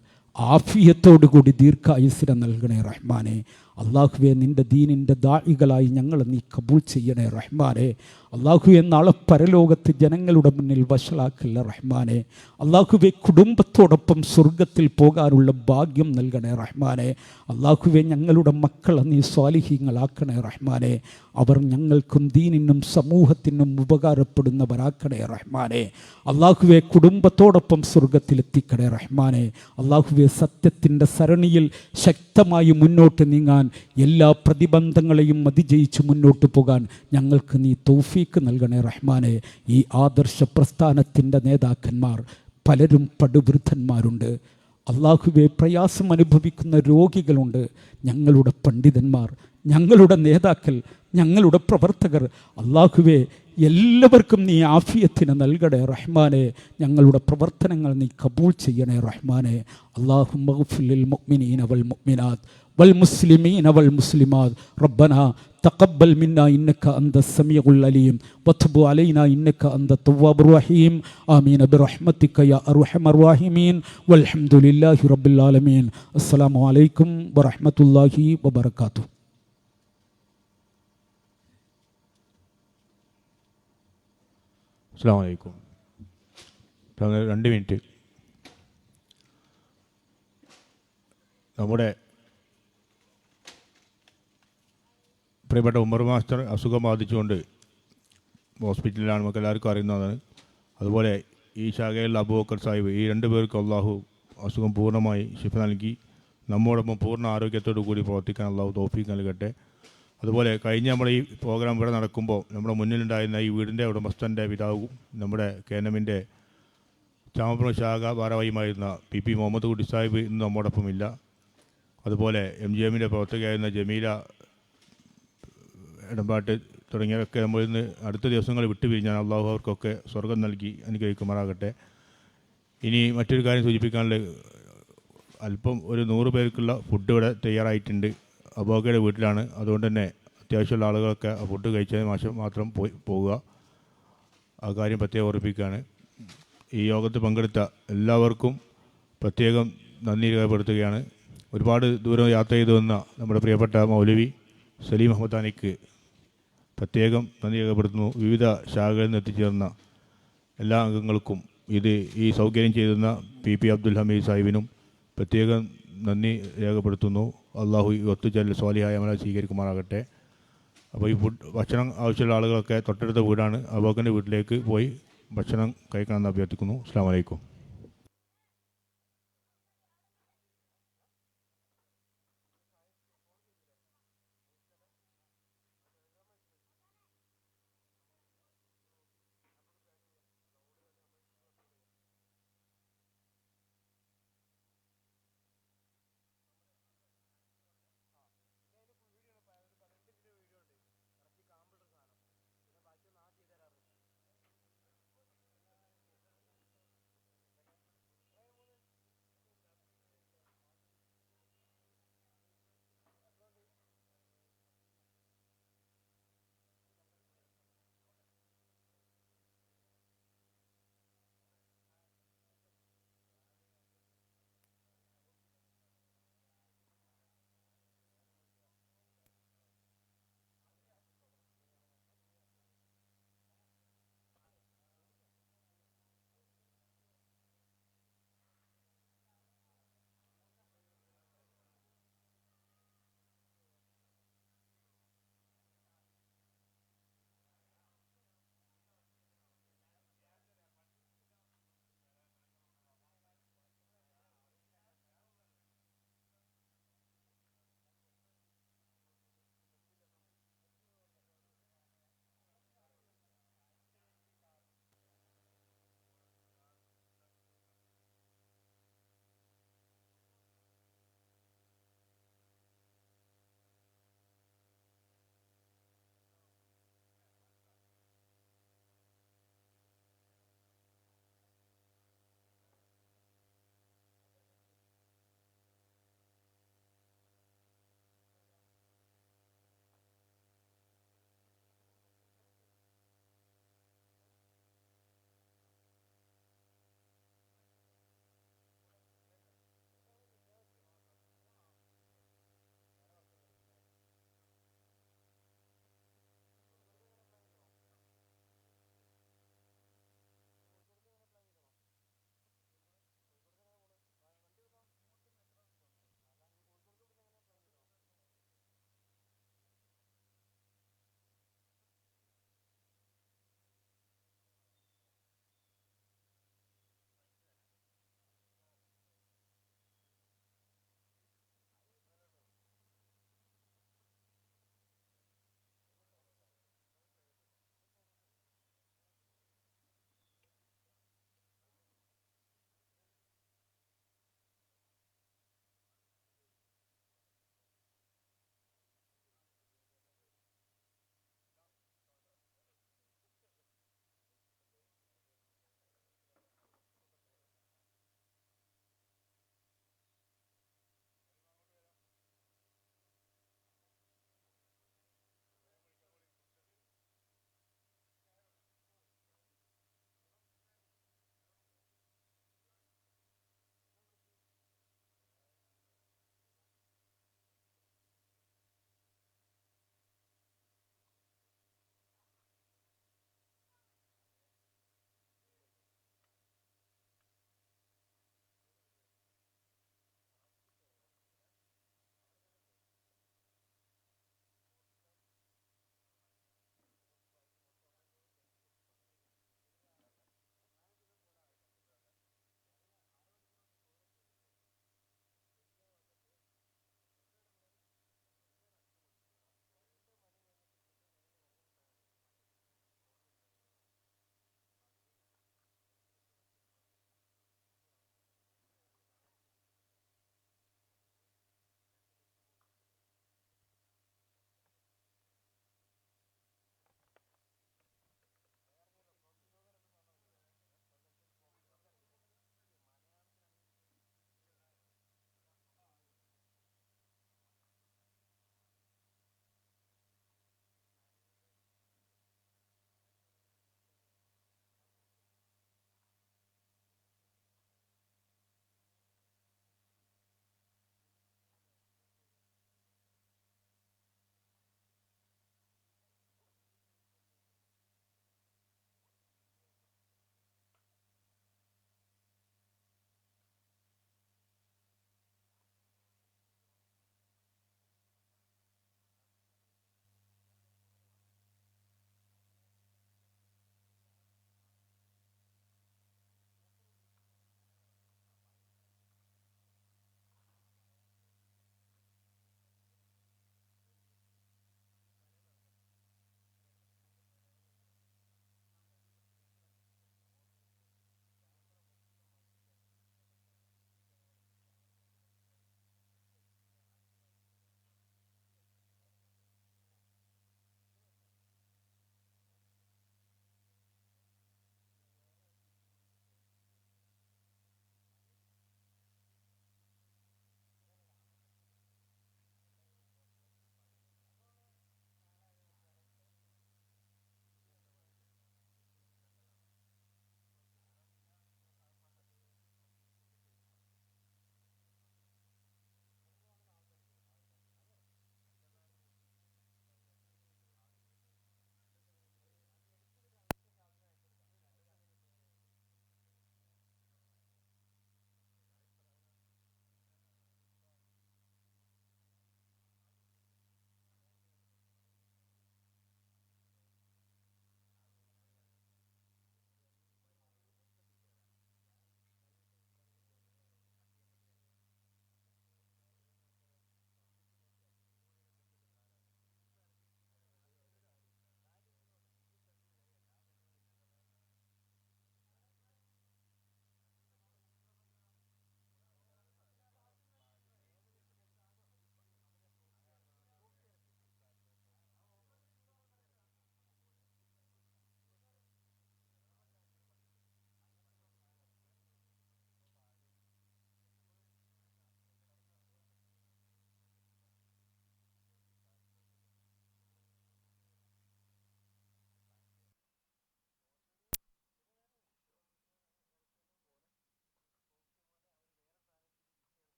ആഫിയത്തോടുകൂടി ദീർഘായുസ്സിനെ നൽകണേ റഹ്മാനെ. അള്ളാഹുവെ, നിൻ്റെ ദീനിൻ്റെ ദാഇകളായി ഞങ്ങളെ നീ കബൂൽ ചെയ്യണേ റഹ്മാനെ. അള്ളാഹുവെ, നാളെ പരലോകത്ത് ജനങ്ങളുടെ മുന്നിൽ വഷളാക്കല്ല റഹ്മാനെ. അള്ളാഹുവെ, കുടുംബത്തോടൊപ്പം സ്വർഗത്തിൽ പോകാനുള്ള ഭാഗ്യം നൽകണേ റഹ്മാനെ. അള്ളാഹുവെ, ഞങ്ങളുടെ മക്കളെ നീ സ്വാലിഹീങ്ങളാക്കണേ റഹ്മാനെ. അവർ ഞങ്ങൾക്കും ദീനിനും സമൂഹത്തിനും ഉപകാരപ്പെടുന്നവരാക്കണേ റഹ്മാനെ. അള്ളാഹുവെ, കുടുംബത്തോടൊപ്പം സ്വർഗത്തിലെത്തിക്കണേ റഹ്മാനെ. അള്ളാഹുവെ, സത്യത്തിൻ്റെ സരണിയിൽ ശക്തമായി മുന്നോട്ട് നീങ്ങാൻ, എല്ലാ പ്രതിബന്ധങ്ങളെയും അതിജയിച്ച് മുന്നോട്ട് പോകാൻ ഞങ്ങൾക്ക് നീ തൗഫീക്ക് നൽകണേ റഹ്മാനെ. ഈ ആദർശ പ്രസ്ഥാനത്തിൻ്റെ നേതാക്കന്മാർ പലരും പടുവൃദ്ധന്മാരുണ്ട്. അള്ളാഹുവെ, പ്രയാസം അനുഭവിക്കുന്ന രോഗികളുണ്ട്. ഞങ്ങളുടെ പണ്ഡിതന്മാർ, ഞങ്ങളുടെ നേതാക്കൾ, ഞങ്ങളുടെ പ്രവർത്തകർ, അള്ളാഹുവെ, എല്ലാവർക്കും നീ ആഫിയത്തിനെ നൽകണേ റഹ്മാനെ. ഞങ്ങളുടെ പ്രവർത്തനങ്ങൾ നീ കബൂൽ ചെയ്യണേ റഹ്മാനെ. അല്ലാഹുമ്മ ഗ്ഫിർ ലിൽ മുഅ്മിനീന വൽ മുഅ്മിനാത്ത് വൽ മുസ്ലിമീന വൽ മുസ്ലിമാത്ത് റബ്ബനാ തഖബ്ബൽ മിന്നാ ഇന്നക അൻതസ് സമീഉൽ അലീം വതുബ് അലൈനാ ഇന്നക അൻതത് തവ്വാബുർ റഹീം. ആമീൻ ബിറഹ്മതിക യാ അർഹമർ റഹീമീൻ വൽഹംദുലില്ലാഹി റബ്ബിൽ ആലമീൻ. അസ്സലാമു അലൈക്കും വറഹ്മത്തുള്ളാഹി വബറകാതുഹു. അസ്സലാമു അലൈക്കും. 2 മിനിറ്റ്. നമ്മുടെ പ്രിയപ്പെട്ട ഉമർ മാസ്റ്റർ അസുഖം ബാധിച്ചുകൊണ്ട് ഹോസ്പിറ്റലിലാണ്, നമുക്ക് എല്ലാവർക്കും അറിയുന്നതാണ്. അതുപോലെ ഈ ശാഖയിൽ അബൂബക്കർ സാഹിബ്, ഈ 2 പേർക്ക് അള്ളാഹു അസുഖം പൂർണ്ണമായി ശിഫ നൽകി നമ്മോടൊപ്പം പൂർണ്ണ ആരോഗ്യത്തോടു കൂടി പ്രവർത്തിക്കാൻ അള്ളാഹു തൗഫീഖ് നൽകട്ടെ. അതുപോലെ കഴിഞ്ഞ നമ്മുടെ ഈ പ്രോഗ്രാം ഇവിടെ നടക്കുമ്പോൾ നമ്മുടെ മുന്നിലുണ്ടായിരുന്ന ഈ വീടിൻ്റെ ഉടമസ്ഥൻ്റെ പിതാവും നമ്മുടെ കേനമിൻ്റെ ചാമപ്പുറം ശാഖ ഭാരവാഹിയുമായിരുന്ന PP മുഹമ്മദ് കുട്ടി സാഹിബ് ഇന്ന് നമ്മോടൊപ്പം ഇല്ല. അതുപോലെ MGMൻ്റെ പ്രവർത്തകയായിരുന്ന ജമീല ഇടമ്പാട്ട് തുടങ്ങിയവരൊക്കെ നമ്മൾ ഇന്ന് അടുത്ത ദിവസങ്ങൾ വിട്ടുപിരിഞ്ഞാൽ അള്ളാഹു അവർക്കൊക്കെ സ്വർഗം നൽകി അനുഗ്രഹിക്കുമാറാകട്ടെ. ഇനി മറ്റൊരു കാര്യം സൂചിപ്പിക്കാനുള്ള, അല്പം ഒരു 100 പേർക്കുള്ള ഫുഡ് ഇവിടെ തയ്യാറായിട്ടുണ്ട്. അബോക്കയുടെ വീട്ടിലാണ്. അതുകൊണ്ട് തന്നെ അത്യാവശ്യമുള്ള ആളുകളൊക്കെ ആ ഫുഡ് കഴിച്ചതിന് മാത്രം പോകുക. ആ കാര്യം പ്രത്യേകം ഓർമ്മിപ്പിക്കുകയാണ്. ഈ യോഗത്തിൽ പങ്കെടുത്ത എല്ലാവർക്കും പ്രത്യേകം നന്ദി രേഖപ്പെടുത്തുകയാണ്. ഒരുപാട് ദൂരം യാത്ര ചെയ്തു വന്ന നമ്മുടെ പ്രിയപ്പെട്ട മൗലവി സലീം അഹമ്മദാനിക്ക് പ്രത്യേകം നന്ദി രേഖപ്പെടുത്തുന്നു. വിവിധ ശാഖകളിൽ നിന്ന് എത്തിച്ചേർന്ന എല്ലാ അംഗങ്ങൾക്കും ഈ സൗകര്യം ചെയ്തിരുന്ന പി അബ്ദുൽ ഹമീദ് സാഹിബിനും പ്രത്യേകം നന്ദി രേഖപ്പെടുത്തുന്നു. അള്ളാഹു ഒത്തുചെല്ല് സ്വാലിഹായ അമല സ്വീകരിക്കുമാറാകട്ടെ. അപ്പോൾ ഈ ഭക്ഷണം ആവശ്യമുള്ള ആളുകളൊക്കെ തൊട്ടടുത്ത വീടാണ്, അബൂബക്കറിൻ്റെ വീട്ടിലേക്ക് പോയി ഭക്ഷണം കഴിക്കണമെന്ന് അഭ്യർത്ഥിക്കുന്നു. അസ്സലാമു അലൈക്കും.